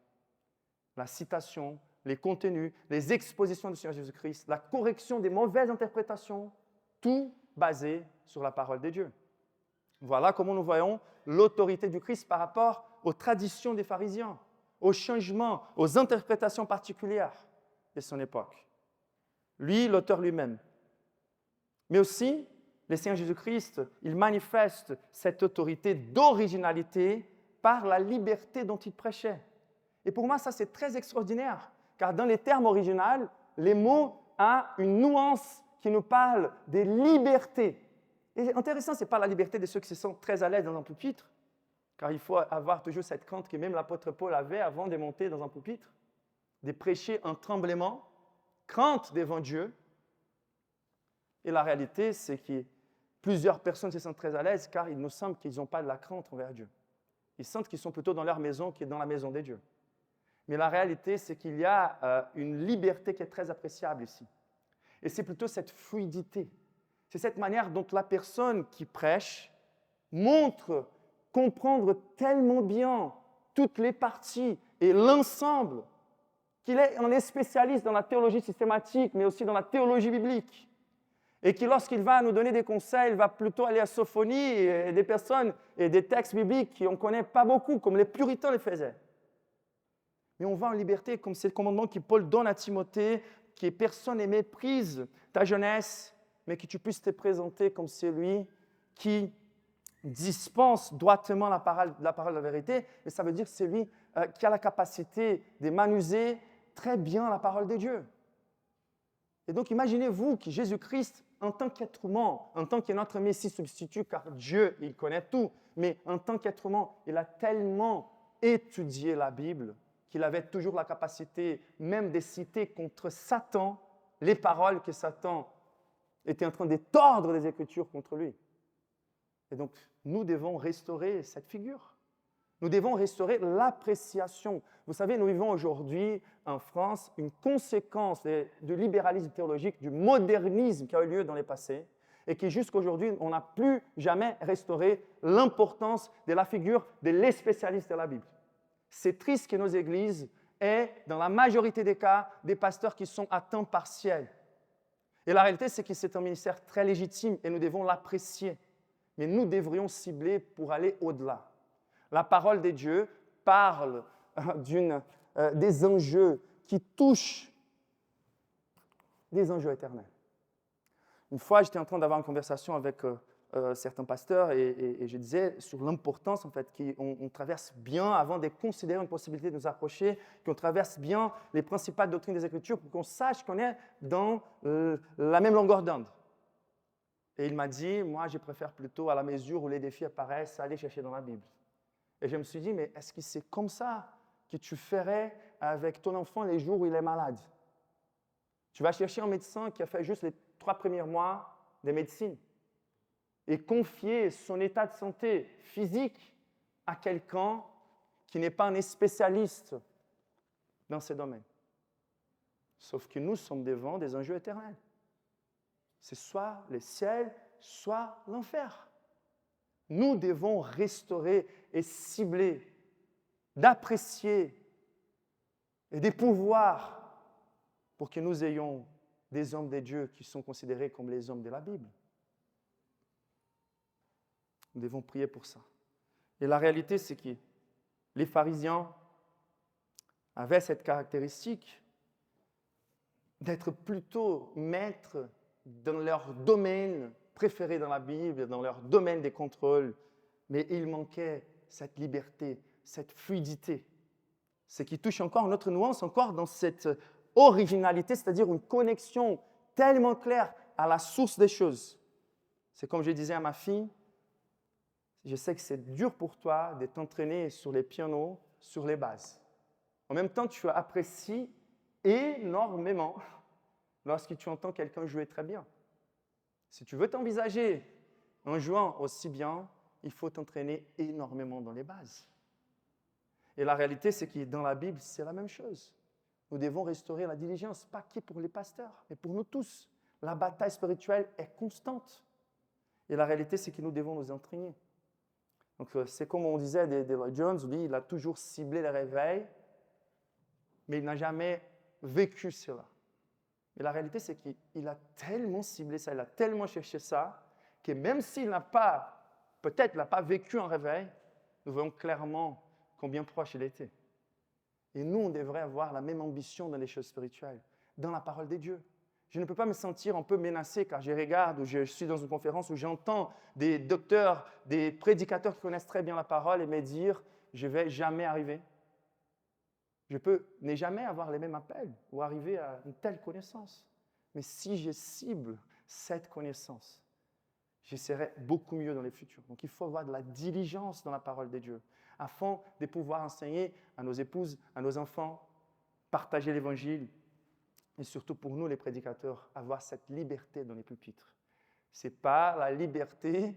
La citation, les contenus, les expositions du Seigneur Jésus-Christ, la correction des mauvaises interprétations, tout basé sur la parole de Dieu. Voilà comment nous voyons l'autorité du Christ par rapport aux traditions des pharisiens, aux changements, aux interprétations particulières de son époque. Lui, l'auteur lui-même. Mais aussi, le Seigneur Jésus-Christ, il manifeste cette autorité d'originalité par la liberté dont il prêchait. Et pour moi, ça, c'est très extraordinaire, car dans les termes originaux, les mots ont une nuance qui nous parle de liberté. Et intéressant, ce n'est pas la liberté de ceux qui se sentent très à l'aise dans un pupitre, car il faut avoir toujours cette crainte que même l'apôtre Paul avait avant de monter dans un pupitre, de prêcher en tremblement, crainte devant Dieu. Et la réalité, c'est que plusieurs personnes se sentent très à l'aise, car il nous semble qu'ils n'ont pas de la crainte envers Dieu. Ils sentent qu'ils sont plutôt dans leur maison que dans la maison de Dieu. Mais la réalité, c'est qu'il y a une liberté qui est très appréciable ici. Et c'est plutôt cette fluidité. C'est cette manière dont la personne qui prêche montre comprendre tellement bien toutes les parties et l'ensemble qu'il est spécialiste dans la théologie systématique, mais aussi dans la théologie biblique. Et que lorsqu'il va nous donner des conseils, il va plutôt aller à Sophonie et des personnes et des textes bibliques qu'on ne connaît pas beaucoup, comme les puritains le faisaient. Mais on va en liberté, comme c'est le commandement que Paul donne à Timothée, que personne ne méprise ta jeunesse, mais que tu puisses te présenter comme celui qui dispense droitement la parole de la vérité. Et ça veut dire celui qui a la capacité de manuser très bien la parole de Dieu. Et donc, imaginez-vous que Jésus-Christ, en tant qu'être humain, en tant que notre Messie substitut, car Dieu, il connaît tout, mais en tant qu'être humain, il a tellement étudié la Bible qu'il avait toujours la capacité même de citer contre Satan les paroles que Satan était en train de tordre des Écritures contre lui. Et donc, nous devons restaurer cette figure. Nous devons restaurer l'appréciation. Vous savez, nous vivons aujourd'hui en France une conséquence du libéralisme théologique, du modernisme qui a eu lieu dans le passé, et qui jusqu'à aujourd'hui, on n'a plus jamais restauré l'importance de la figure de les spécialistes de la Bible. C'est triste que nos églises aient, dans la majorité des cas, des pasteurs qui sont à temps partiel. Et la réalité, c'est que c'est un ministère très légitime et nous devons l'apprécier. Mais nous devrions cibler pour aller au-delà. La parole de Dieu parle des enjeux qui touchent des enjeux éternels. Une fois, j'étais en train d'avoir une conversation avec certains pasteurs et je disais sur l'importance en fait qu'on traverse bien avant de considérer une possibilité de nous approcher, qu'on traverse bien les principales doctrines des Écritures pour qu'on sache qu'on est dans la même longueur d'onde. Et il m'a dit, moi je préfère plutôt à la mesure où les défis apparaissent, aller chercher dans la Bible. Et je me suis dit, mais est-ce que c'est comme ça que tu ferais avec ton enfant les jours où il est malade? Tu vas chercher un médecin qui a fait juste les 3 premiers mois de médecine et confier son état de santé physique à quelqu'un qui n'est pas un spécialiste dans ces domaines. Sauf que nous sommes devant des enjeux éternels. C'est soit le ciel, soit l'enfer. Nous devons restaurer et cibler, d'apprécier et des pouvoirs pour que nous ayons des hommes de Dieu qui sont considérés comme les hommes de la Bible. Nous devons prier pour ça. Et la réalité, c'est que les pharisiens avaient cette caractéristique d'être plutôt maîtres dans leur domaine préféré dans la Bible, dans leur domaine des contrôles, mais il manquait cette liberté, cette fluidité. Ce qui touche encore une autre nuance, encore dans cette originalité, c'est-à-dire une connexion tellement claire à la source des choses. C'est comme je disais à ma fille, je sais que c'est dur pour toi de t'entraîner sur les pianos, sur les bases. En même temps, tu apprécies énormément lorsque tu entends quelqu'un jouer très bien. Si tu veux t'envisager en jouant aussi bien, il faut t'entraîner énormément dans les bases. Et la réalité, c'est que dans la Bible, c'est la même chose. Nous devons restaurer la diligence, pas que pour les pasteurs, mais pour nous tous. La bataille spirituelle est constante. Et la réalité, c'est que nous devons nous entraîner. Donc, c'est comme on disait de Lloyd Jones, lui, il a toujours ciblé le réveil, mais il n'a jamais vécu cela. Et la réalité, c'est qu'il a tellement ciblé ça, il a tellement cherché ça, que même s'il n'a pas, peut-être n'a pas vécu un réveil, nous voyons clairement combien proche il était. Et nous, on devrait avoir la même ambition dans les choses spirituelles, dans la parole de Dieu. Je ne peux pas me sentir un peu menacé car je regarde ou je suis dans une conférence où j'entends des docteurs, des prédicateurs qui connaissent très bien la parole et me dire « je ne vais jamais arriver ». Je peux ne jamais avoir les mêmes appels ou arriver à une telle connaissance. Mais si je cible cette connaissance, je serai beaucoup mieux dans le futur. Donc il faut avoir de la diligence dans la parole de Dieu afin de pouvoir enseigner à nos épouses, à nos enfants, partager l'évangile et surtout pour nous les prédicateurs, avoir cette liberté dans les pupitres. Ce n'est pas la liberté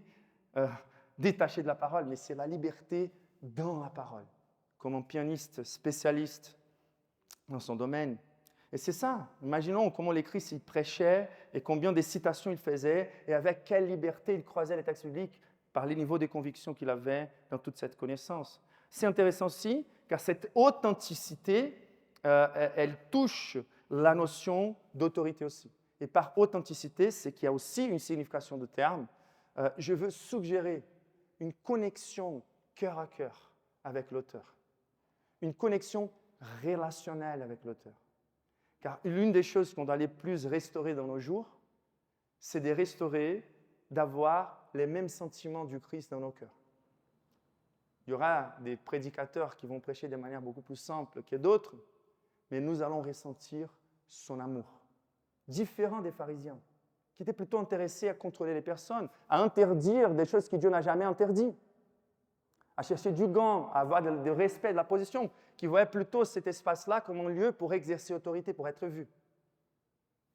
détachée de la parole, mais c'est la liberté dans la parole. Comme un pianiste spécialiste dans son domaine. Et c'est ça. Imaginons comment les Christ il prêchait et combien de citations il faisait et avec quelle liberté il croisait les textes bibliques par les niveaux de conviction qu'il avait dans toute cette connaissance. C'est intéressant aussi car cette authenticité, elle touche la notion d'autorité aussi. Et par authenticité, c'est qu'il y a aussi une signification de terme. Je veux suggérer une connexion cœur à cœur avec l'auteur. Une connexion relationnelle avec l'auteur. Car l'une des choses qu'on doit les plus restaurer dans nos jours, c'est de restaurer, d'avoir les mêmes sentiments du Christ dans nos cœurs. Il y aura des prédicateurs qui vont prêcher de manière beaucoup plus simple que d'autres, mais nous allons ressentir son amour. Différent des pharisiens, qui étaient plutôt intéressés à contrôler les personnes, à interdire des choses que Dieu n'a jamais interdites, à chercher du gain, à avoir du respect de la position, qui voyaient plutôt cet espace-là comme un lieu pour exercer autorité, pour être vu.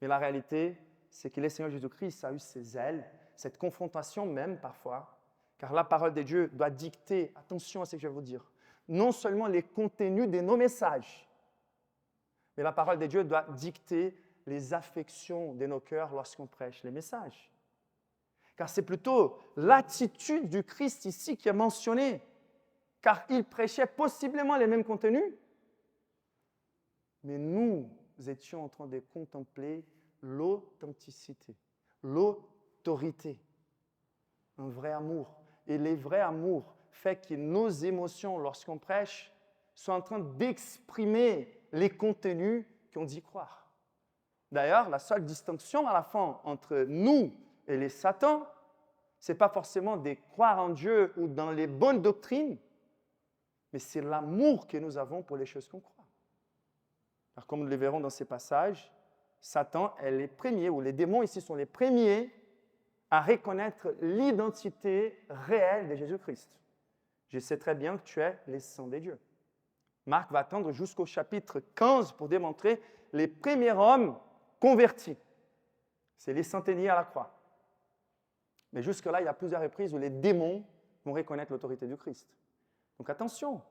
Mais la réalité, c'est que le Seigneur Jésus-Christ a eu ses ailes, cette confrontation même parfois, car la parole de Dieu doit dicter, attention à ce que je vais vous dire, non seulement les contenus de nos messages, mais la parole de Dieu doit dicter les affections de nos cœurs lorsqu'on prêche les messages. Car c'est plutôt l'attitude du Christ ici qui est mentionnée, car il prêchait possiblement les mêmes contenus, mais nous étions en train de contempler l'authenticité, l'autorité, un vrai amour. Et le vrai amour fait que nos émotions, lorsqu'on prêche, sont en train d'exprimer les contenus qu'on dit croire. D'ailleurs, la seule distinction à la fin entre nous et les Satans, Ce n'est pas forcément de croire en Dieu ou dans les bonnes doctrines, mais c'est l'amour que nous avons pour les choses qu'on croit. Alors, comme nous le verrons dans ces passages, Satan est les premiers, ou les démons ici sont les premiers à reconnaître l'identité réelle de Jésus-Christ. Je sais très bien que tu es les saints de Dieu. Marc va attendre jusqu'au chapitre 15 pour démontrer les premiers hommes convertis. C'est les centeniers à la croix. Mais jusque-là, il y a plusieurs reprises où les démons vont reconnaître l'autorité du Christ. Donc attention,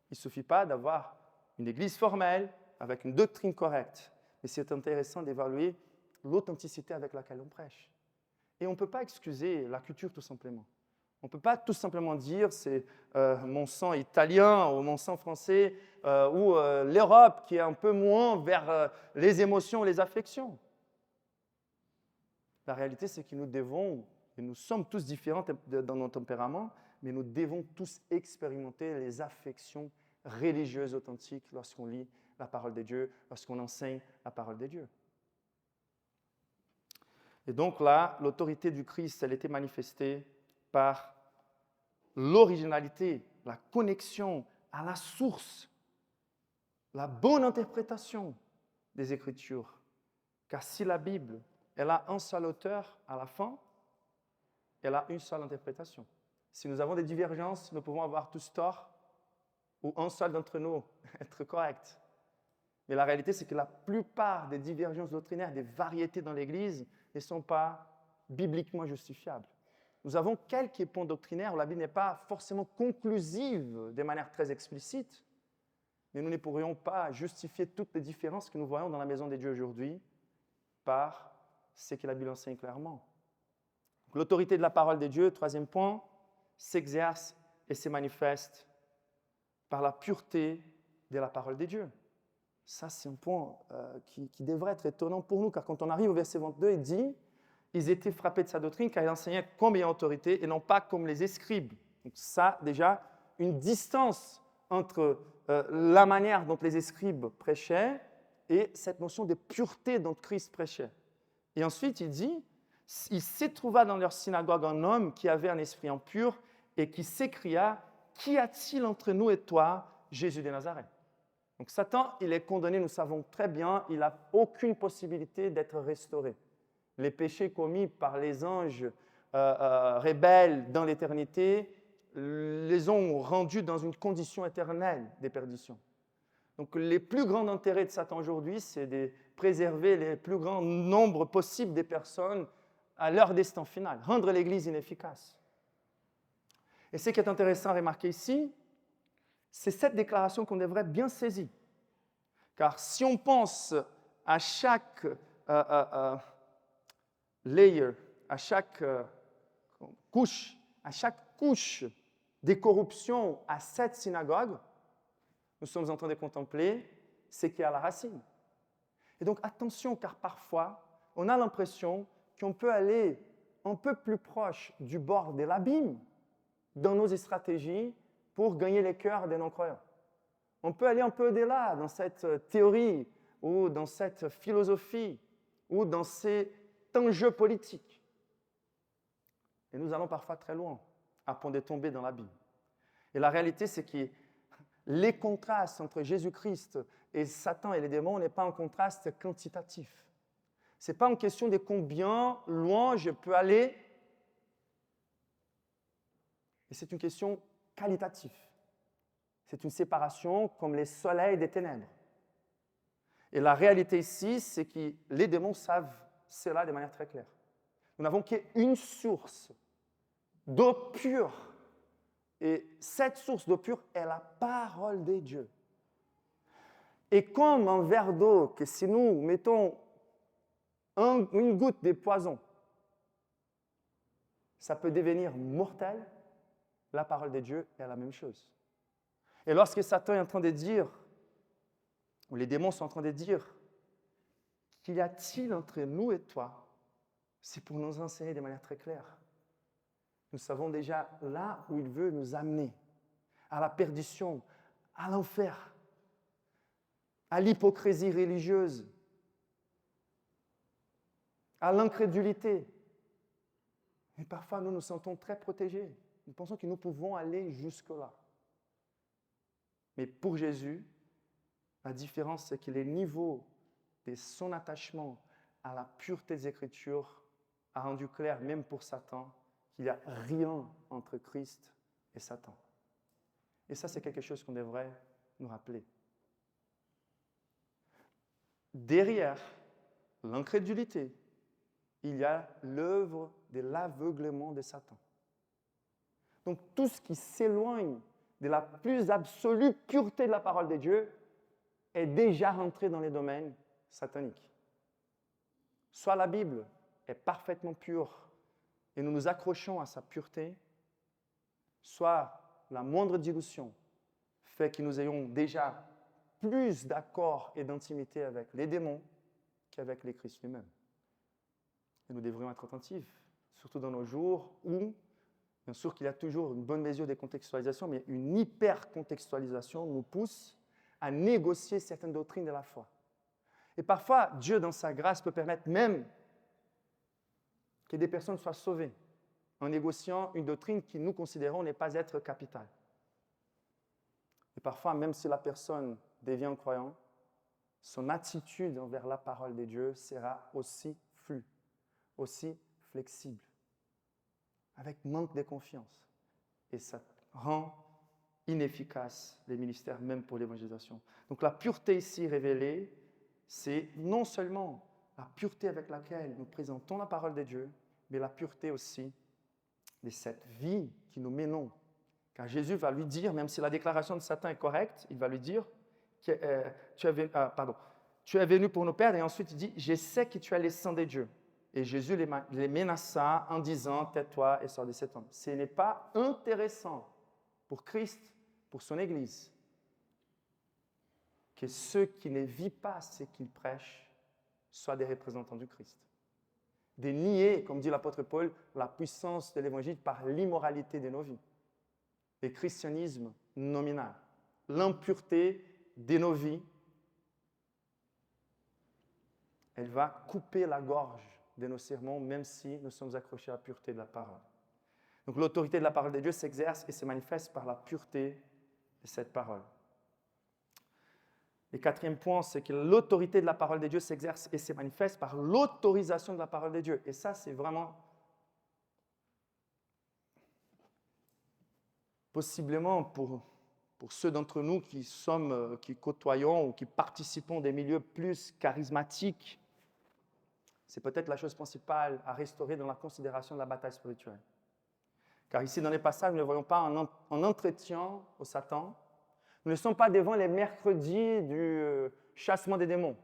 il ne suffit pas d'avoir une église formelle avec une doctrine correcte, mais c'est intéressant d'évaluer l'authenticité avec laquelle on prêche. Et on ne peut pas excuser la culture tout simplement. On ne peut pas tout simplement dire c'est mon sang italien ou mon sang français ou l'Europe qui est un peu moins vers les émotions, les affections. La réalité, c'est que nous devons, et nous sommes tous différents dans nos tempéraments, mais nous devons tous expérimenter les affections religieuses authentiques lorsqu'on lit la parole de Dieu, lorsqu'on enseigne la parole de Dieu. Et donc là, l'autorité du Christ, elle était manifestée par l'originalité, la connexion à la source, la bonne interprétation des Écritures. Car si la Bible, elle a un seul auteur à la fin, elle a une seule interprétation. Si nous avons des divergences, nous pouvons avoir tous tort ou un seul d'entre nous être correct. Mais la réalité, c'est que la plupart des divergences doctrinaires, des variétés dans l'Église, ne sont pas bibliquement justifiables. Nous avons quelques points doctrinaires où la Bible n'est pas forcément conclusive de manière très explicite, mais nous ne pourrions pas justifier toutes les différences que nous voyons dans la maison des dieux aujourd'hui par ce que la Bible enseigne clairement. Donc, l'autorité de la parole de Dieu, troisième point, s'exerce et se manifeste par la pureté de la parole de Dieu. Ça, c'est un point qui devrait être étonnant pour nous, car quand on arrive au verset 22, il dit « Ils étaient frappés de sa doctrine, car il enseignait comme ayant autorité, et non pas comme les scribes. » Donc ça, déjà, une distance entre la manière dont les scribes prêchaient et cette notion de pureté dont Christ prêchait. Et ensuite, il dit « Il s'y trouva dans leur synagogue un homme qui avait un esprit impur, et qui s'écria « Qu'y a-t-il entre nous et toi, Jésus de Nazareth ?» Donc Satan, il est condamné, nous savons très bien, il n'a aucune possibilité d'être restauré. Les péchés commis par les anges rebelles dans l'éternité les ont rendus dans une condition éternelle de perdition. Donc les plus grands intérêts de Satan aujourd'hui, c'est de préserver le plus grand nombre possible de personnes à leur destin final, rendre l'Église inefficace. Et ce qui est intéressant à remarquer ici, c'est cette déclaration qu'on devrait bien saisir. Car si on pense à chaque layer, à chaque couche des corruptions à cette synagogue, nous sommes en train de contempler ce qui est à la racine. Et donc attention, car parfois, on a l'impression qu'on peut aller un peu plus proche du bord de l'abîme dans nos stratégies pour gagner les cœurs des non-croyants. On peut aller un peu au-delà dans cette théorie ou dans cette philosophie ou dans cet enjeu politique. Et nous allons parfois très loin, à point de tomber dans l'abîme. Et la réalité, c'est que les contrastes entre Jésus-Christ et Satan et les démons n'est pas un contraste quantitatif. Ce n'est pas une question de combien loin je peux aller, mais c'est une question qualitative. C'est une séparation comme les soleils des ténèbres. Et la réalité ici, c'est que les démons savent cela de manière très claire. Nous n'avons qu'une source d'eau pure. Et cette source d'eau pure est la parole de Dieu. Et comme un verre d'eau, que si nous mettons une goutte de poison, ça peut devenir mortel, la parole de Dieu est la même chose. Et lorsque Satan est en train de dire, ou les démons sont en train de dire, qu'y a-t-il entre nous et toi, c'est pour nous enseigner de manière très claire. Nous savons déjà là où il veut nous amener, à la perdition, à l'enfer, à l'hypocrisie religieuse, à l'incrédulité. Et parfois, nous nous sentons très protégés. Nous pensons que nous pouvons aller jusque-là. Mais pour Jésus, la différence, c'est que le niveau de son attachement à la pureté des Écritures a rendu clair, même pour Satan, qu'il n'y a rien entre Christ et Satan. Et ça, c'est quelque chose qu'on devrait nous rappeler. Derrière l'incrédulité, il y a l'œuvre de l'aveuglement de Satan. Donc, tout ce qui s'éloigne de la plus absolue pureté de la parole de Dieu est déjà rentré dans les domaines sataniques. Soit la Bible est parfaitement pure et nous nous accrochons à sa pureté, soit la moindre dilution fait que nous ayons déjà plus d'accord et d'intimité avec les démons qu'avec les Christ lui-même. Et nous devrions être attentifs, surtout dans nos jours où, bien sûr qu'il y a toujours une bonne mesure de contextualisation, mais une hyper-contextualisation nous pousse à négocier certaines doctrines de la foi. Et parfois, Dieu, dans sa grâce, peut permettre même que des personnes soient sauvées en négociant une doctrine qui nous considérons n'est pas être capitale. Et parfois, même si la personne devient croyant, son attitude envers la parole de Dieu sera aussi floue, aussi flexible, avec manque de confiance. Et ça rend inefficace les ministères, même pour l'évangélisation. Donc la pureté ici révélée, c'est non seulement la pureté avec laquelle nous présentons la parole de Dieu, mais la pureté aussi de cette vie que nous menons. Car Jésus va lui dire, même si la déclaration de Satan est correcte, il va lui dire que tu es venu pour nous perdre, et ensuite il dit, je sais que tu es le sang de Dieu. Et Jésus les menaça en disant, tais-toi et sors de cet homme. Ce n'est pas intéressant pour Christ, pour son Église, que ceux qui ne vivent pas ce qu'ils prêchent soient des représentants du Christ. De nier, comme dit l'apôtre Paul, la puissance de l'Évangile par l'immoralité de nos vies. Le christianisme nominal, l'impureté de nos vies, elle va couper la gorge de nos sermons, même si nous sommes accrochés à la pureté de la parole. Donc l'autorité de la parole de Dieu s'exerce et se manifeste par la pureté de cette parole. Le quatrième point, c'est que l'autorité de la parole de Dieu s'exerce et se manifeste par l'autorisation de la parole de Dieu. Et ça, c'est vraiment possiblement pour ceux d'entre nous qui côtoyons ou qui participons des milieux plus charismatiques, c'est peut-être la chose principale à restaurer dans la considération de la bataille spirituelle. Car ici, dans les passages, nous ne voyons pas un entretien au Satan. Nous ne sommes pas devant les mercredis du chassement des démons.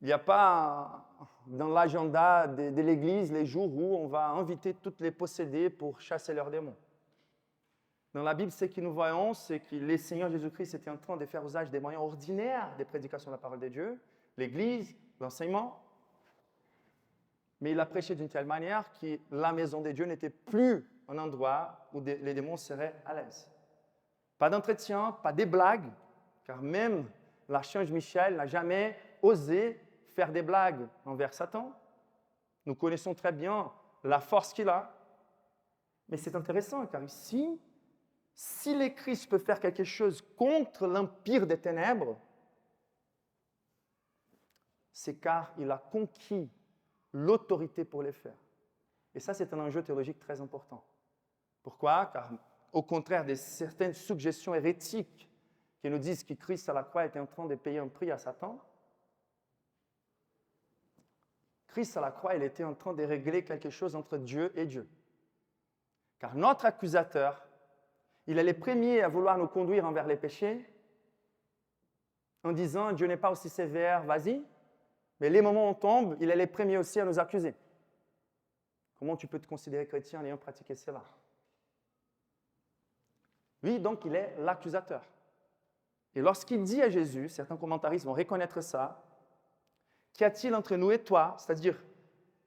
Il n'y a pas dans l'agenda de l'Église les jours où on va inviter toutes les possédés pour chasser leurs démons. Dans la Bible, ce que nous voyons, c'est que le Seigneur Jésus-Christ était en train de faire usage des moyens ordinaires de prédication de la parole de Dieu, l'Église, l'enseignement, mais il a prêché d'une telle manière que la maison de Dieu n'était plus un endroit où les démons seraient à l'aise. Pas d'entretien, pas des blagues, car même l'archange Michel n'a jamais osé faire des blagues envers Satan. Nous connaissons très bien la force qu'il a. Mais c'est intéressant, car ici, si le Christ peut faire quelque chose contre l'empire des ténèbres, c'est car il a conquis l'autorité pour les faire. Et ça, c'est un enjeu théologique très important. Pourquoi? Car au contraire de certaines suggestions hérétiques qui nous disent que Christ à la croix était en train de payer un prix à Satan, Christ à la croix, il était en train de régler quelque chose entre Dieu et Dieu. Car notre accusateur, il est le premier à vouloir nous conduire envers les péchés en disant « Dieu n'est pas aussi sévère, vas-y ». Mais les moments où on tombe, il est le premier aussi à nous accuser. Comment tu peux te considérer chrétien en ayant pratiqué cela? Lui, donc, il est l'accusateur. Et lorsqu'il dit à Jésus, certains commentaristes vont reconnaître ça, qu'y a-t-il entre nous et toi? C'est-à-dire,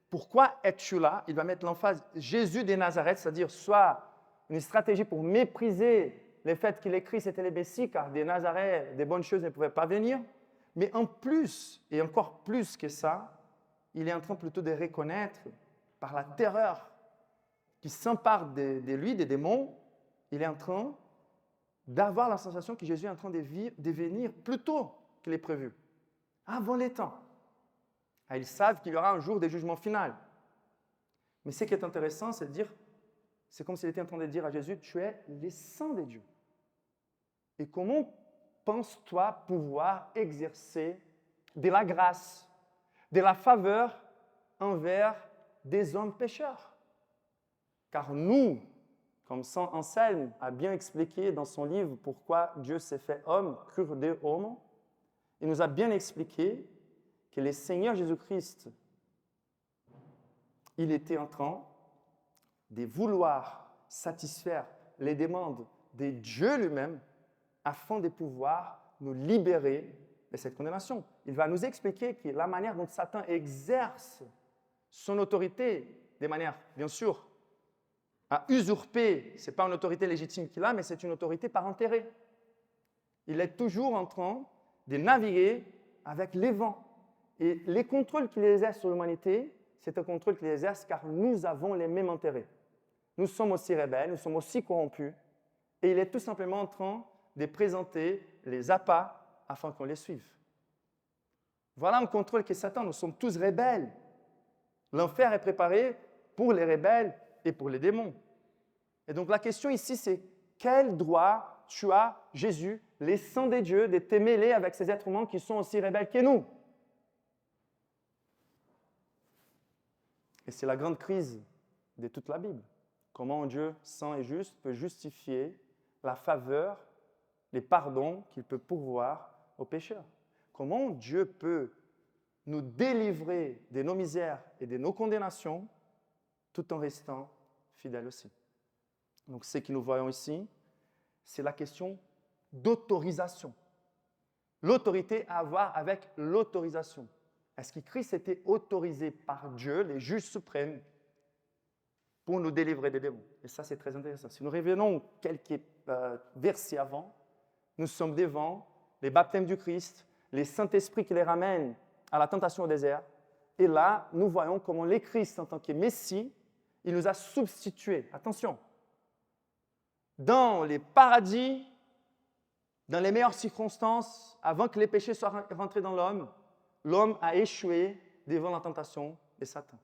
pourquoi es-tu là? Il va mettre l'emphase Jésus de Nazareth, c'est-à-dire soit une stratégie pour mépriser le fait qu'il est Christ était le Messie, car de Nazareth, des bonnes choses ne pouvaient pas venir. Mais en plus, et encore plus que ça, il est en train plutôt de reconnaître par la terreur qui s'empare de lui, des démons, il est en train d'avoir la sensation que Jésus est en train de venir plus tôt qu'il est prévu, avant les temps. Et ils savent qu'il y aura un jour de jugement final. Mais ce qui est intéressant, c'est de dire, c'est comme s'il était en train de dire à Jésus, tu es le Saint de Dieu. Et comment penses-toi pouvoir exercer de la grâce, de la faveur envers des hommes pécheurs? Car nous, comme Saint Anselme a bien expliqué dans son livre pourquoi Dieu s'est fait homme, cur de homme, il nous a bien expliqué que le Seigneur Jésus-Christ, il était en train de vouloir satisfaire les demandes de Dieu lui-même afin de pouvoir nous libérer de cette condamnation. Il va nous expliquer que la manière dont Satan exerce son autorité, de manière, bien sûr, à usurper, ce n'est pas une autorité légitime qu'il a, mais c'est une autorité par intérêt. Il est toujours en train de naviguer avec les vents. Et les contrôles qu'il exerce sur l'humanité, c'est un contrôle qu'il exerce car nous avons les mêmes intérêts. Nous sommes aussi rebelles, nous sommes aussi corrompus. Et il est tout simplement en train de présenter les appâts afin qu'on les suive. Voilà un contrôle que Satan, nous sommes tous rebelles. L'enfer est préparé pour les rebelles et pour les démons. Et donc la question ici, c'est quel droit tu as, Jésus, les saints des dieux, de te mêler avec ces êtres humains qui sont aussi rebelles que nous? Et c'est la grande crise de toute la Bible. Comment un Dieu saint et juste peut justifier la faveur, les pardons qu'il peut pourvoir aux pécheurs? Comment Dieu peut nous délivrer de nos misères et de nos condamnations tout en restant fidèle aussi? Donc, ce que nous voyons ici, c'est la question d'autorisation. L'autorité à voir avec l'autorisation. Est-ce que Christ était autorisé par Dieu, les juges suprêmes, pour nous délivrer des démons? Et ça, c'est très intéressant. Si nous revenons quelques versets avant, nous sommes devant les baptêmes du Christ, les Saint-Esprit qui les ramènent à la tentation au désert. Et là, nous voyons comment le Christ, en tant que Messie, il nous a substitués. Attention, dans les paradis, dans les meilleures circonstances, avant que les péchés soient rentrés dans l'homme, l'homme a échoué devant la tentation de Satan.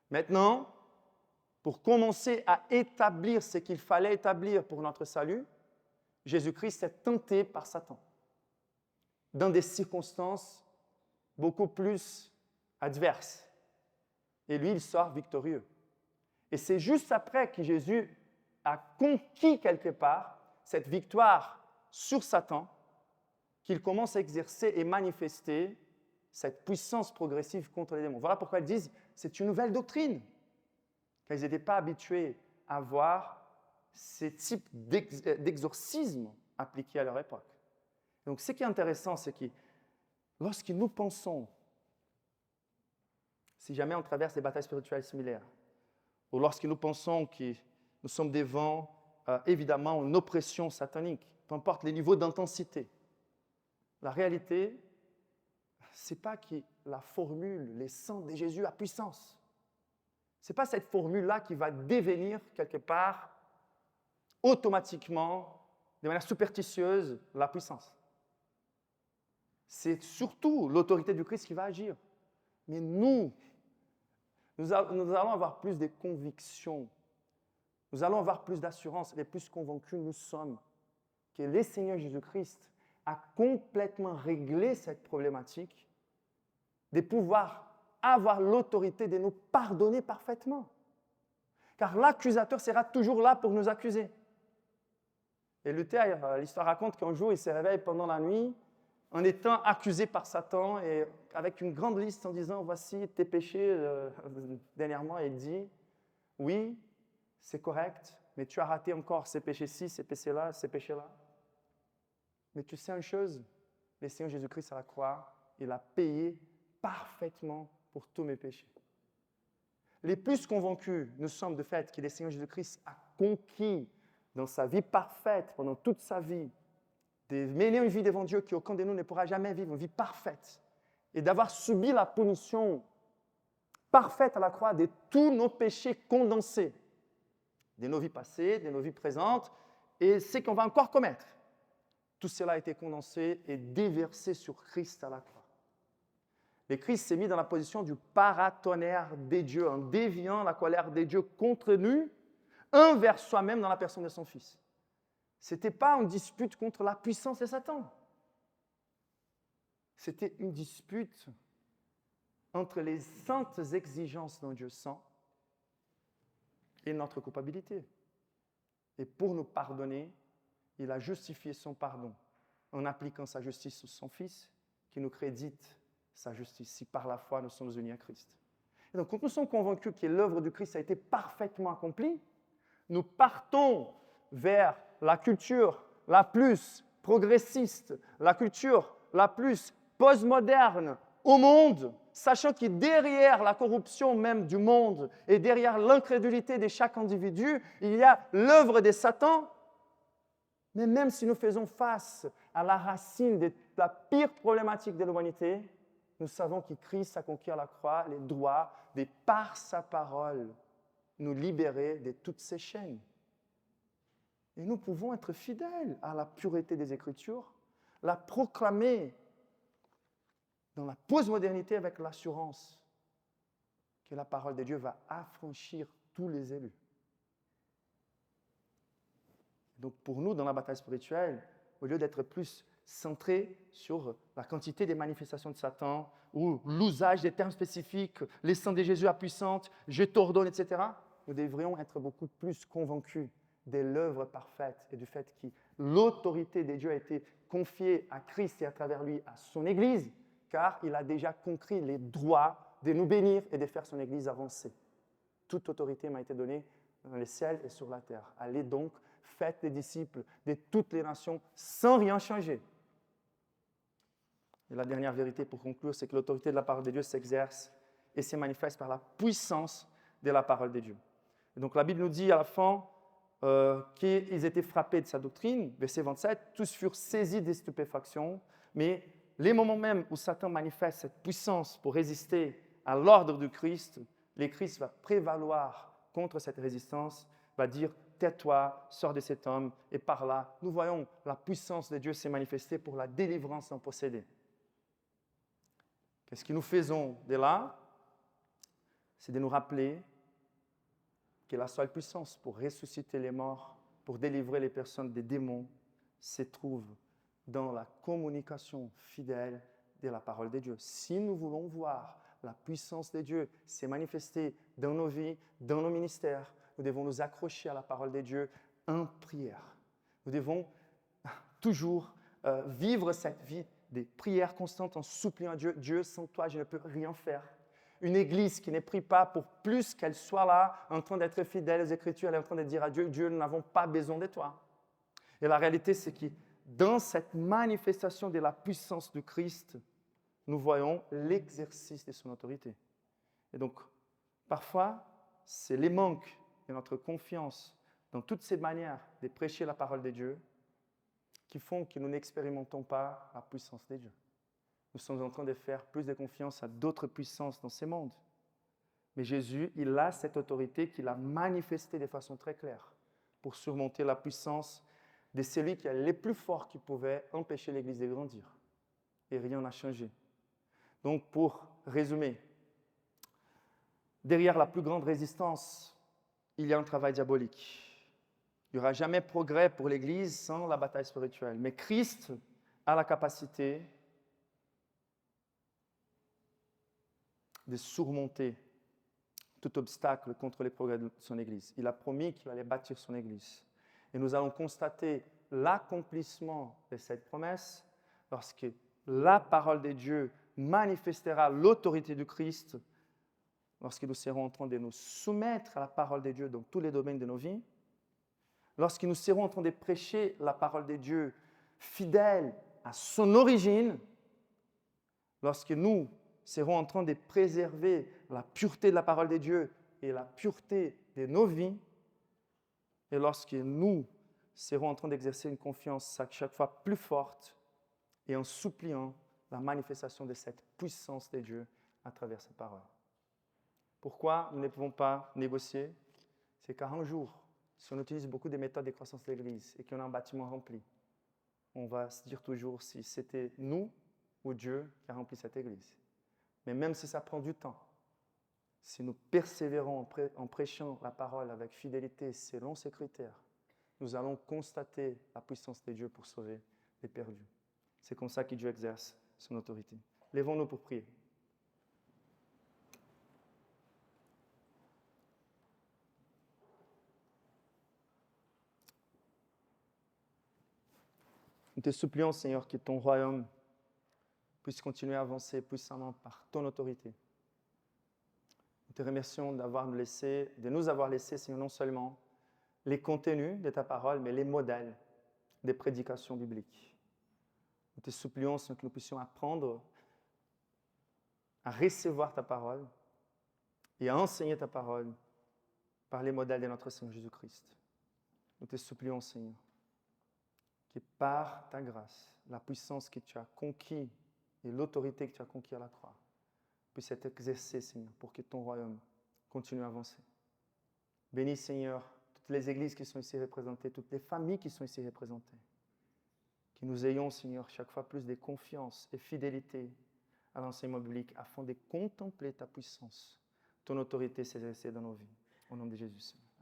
Maintenant, pour commencer à établir ce qu'il fallait établir pour notre salut, Jésus-Christ est tenté par Satan dans des circonstances beaucoup plus adverses. Et lui, il sort victorieux. Et c'est juste après que Jésus a conquis quelque part cette victoire sur Satan qu'il commence à exercer et manifester cette puissance progressive contre les démons. Voilà pourquoi ils disent que c'est une nouvelle doctrine, car ils n'étaient pas habitués à voir ces types d'exorcisme appliqués à leur époque. Donc ce qui est intéressant, c'est que lorsque nous pensons, si jamais on traverse des batailles spirituelles similaires, ou lorsque nous pensons que nous sommes devant, évidemment, une oppression satanique, peu importe les niveaux d'intensité, la réalité, ce n'est pas que la formule, les sangs de Jésus a puissance. Ce n'est pas cette formule-là qui va devenir quelque part automatiquement, de manière superstitieuse, la puissance. C'est surtout l'autorité du Christ qui va agir. Mais nous allons avoir plus de convictions, nous allons avoir plus d'assurance et plus convaincus nous sommes que le Seigneur Jésus-Christ a complètement réglé cette problématique de pouvoir avoir l'autorité de nous pardonner parfaitement. Car l'accusateur sera toujours là pour nous accuser. Et Luther, l'histoire raconte qu'un jour, il se réveille pendant la nuit en étant accusé par Satan et avec une grande liste en disant « Voici tes péchés dernièrement ». Et il dit « Oui, c'est correct, mais tu as raté encore ces péchés-ci, ces péchés-là, ces péchés-là. Mais tu sais une chose, le Seigneur Jésus-Christ à la croix, il a payé parfaitement pour tous mes péchés. » Les plus convaincus nous sommes de fait que le Seigneur Jésus-Christ a conquis dans sa vie parfaite, pendant toute sa vie, de mener une vie devant Dieu qu'aucun de nous ne pourra jamais vivre, une vie parfaite, et d'avoir subi la punition parfaite à la croix de tous nos péchés condensés, de nos vies passées, de nos vies présentes, et ce qu'on va encore commettre. Tout cela a été condensé et déversé sur Christ à la croix. Et Christ s'est mis dans la position du paratonnerre des dieux, en déviant la colère des dieux contre nous, envers soi-même dans la personne de son Fils. Ce n'était pas une dispute contre la puissance de Satan. C'était une dispute entre les saintes exigences d'un Dieu saint et notre culpabilité. Et pour nous pardonner, il a justifié son pardon en appliquant sa justice sur son Fils, qui nous crédite sa justice, si par la foi nous sommes unis à Christ. Et donc, quand nous sommes convaincus que l'œuvre du Christ a été parfaitement accomplie, nous partons vers la culture la plus progressiste, la culture la plus postmoderne au monde, sachant que derrière la corruption même du monde et derrière l'incrédulité de chaque individu, il y a l'œuvre de Satan. Mais même si nous faisons face à la racine de la pire problématique de l'humanité, nous savons que Christ a conquis à la croix les droits de, par sa parole, nous libérer de toutes ces chaînes. Et nous pouvons être fidèles à la pureté des Écritures, la proclamer dans la postmodernité avec l'assurance que la parole de Dieu va affranchir tous les élus. Donc pour nous, dans la bataille spirituelle, au lieu d'être plus centré sur la quantité des manifestations de Satan ou l'usage des termes spécifiques, les sangs de Jésus à puissante, je t'ordonne, etc., nous devrions être beaucoup plus convaincus de l'œuvre parfaite et du fait que l'autorité de Dieu a été confiée à Christ et à travers lui à son Église, car il a déjà conquis les droits de nous bénir et de faire son Église avancer. Toute autorité m'a été donnée dans les ciels et sur la terre. Allez donc, faites des disciples de toutes les nations sans rien changer. Et la dernière vérité pour conclure, c'est que l'autorité de la parole de Dieu s'exerce et se manifeste par la puissance de la parole de Dieu. Et donc la Bible nous dit à la fin qu'ils étaient frappés de sa doctrine, verset 27, tous furent saisis de stupéfaction, mais les moments même où Satan manifeste cette puissance pour résister à l'ordre du Christ, le Christ va prévaloir contre cette résistance, va dire « tais-toi, sors de cet homme » et par là, nous voyons la puissance de Dieu s'est manifestée pour la délivrance en possédé. Qu'est-ce que nous faisons de là? C'est de nous rappeler que la seule puissance pour ressusciter les morts, pour délivrer les personnes des démons, se trouve dans la communication fidèle de la parole de Dieu. Si nous voulons voir la puissance de Dieu se manifester dans nos vies, dans nos ministères, nous devons nous accrocher à la parole de Dieu en prière. Nous devons toujours vivre cette vie de prière constante en suppliant à Dieu. Dieu, sans toi, je ne peux rien faire. Une église qui ne prie pas pour plus qu'elle soit là, en train d'être fidèle aux Écritures, elle est en train de dire à Dieu, Dieu, nous n'avons pas besoin de toi. Et la réalité, c'est que dans cette manifestation de la puissance du Christ, nous voyons l'exercice de son autorité. Et donc, parfois, c'est les manques de notre confiance dans toutes ces manières de prêcher la parole de Dieu qui font que nous n'expérimentons pas la puissance de Dieu. Nous sommes en train de faire plus de confiance à d'autres puissances dans ce monde. Mais Jésus, il a cette autorité qu'il a manifestée de façon très claire pour surmonter la puissance de celui qui est le plus fort qui pouvait empêcher l'Église de grandir. Et rien n'a changé. Donc, pour résumer, derrière la plus grande résistance, il y a un travail diabolique. Il n'y aura jamais progrès pour l'Église sans la bataille spirituelle. Mais Christ a la capacité de surmonter tout obstacle contre les progrès de son Église. Il a promis qu'il allait bâtir son Église. Et nous allons constater l'accomplissement de cette promesse lorsque la parole de Dieu manifestera l'autorité du Christ, lorsque nous serons en train de nous soumettre à la parole de Dieu dans tous les domaines de nos vies, lorsque nous serons en train de prêcher la parole de Dieu fidèle à son origine, lorsque nous serons en train de préserver la pureté de la parole de Dieu et la pureté de nos vies, et lorsque nous serons en train d'exercer une confiance chaque fois plus forte et en suppliant la manifestation de cette puissance de Dieu à travers sa parole. Pourquoi nous ne pouvons pas négocier? C'est car un jour, si on utilise beaucoup des méthodes de croissance de l'Église et qu'on a un bâtiment rempli, on va se dire toujours si c'était nous ou Dieu qui a rempli cette Église. Mais même si ça prend du temps, si nous persévérons en prêchant la parole avec fidélité selon ces critères, nous allons constater la puissance de Dieu pour sauver les perdus. C'est comme ça que Dieu exerce son autorité. Lèvons-nous pour prier. Nous te supplions, Seigneur, que ton royaume puisse continuer à avancer puissamment par ton autorité. Nous te remercions de nous avoir laissé, Seigneur, non seulement les contenus de ta parole, mais les modèles des prédications bibliques. Nous te supplions, Seigneur, que nous puissions apprendre à recevoir ta parole et à enseigner ta parole par les modèles de notre Seigneur Jésus-Christ. Nous te supplions, Seigneur, que par ta grâce, la puissance que tu as conquise et l'autorité que tu as conquise à la croix puisse être exercée, Seigneur, pour que ton royaume continue à avancer. Bénis, Seigneur, toutes les églises qui sont ici représentées, toutes les familles qui sont ici représentées. Que nous ayons, Seigneur, chaque fois plus de confiance et fidélité à l'enseignement biblique afin de contempler ta puissance, ton autorité s'exercer dans nos vies. Au nom de Jésus, Seigneur.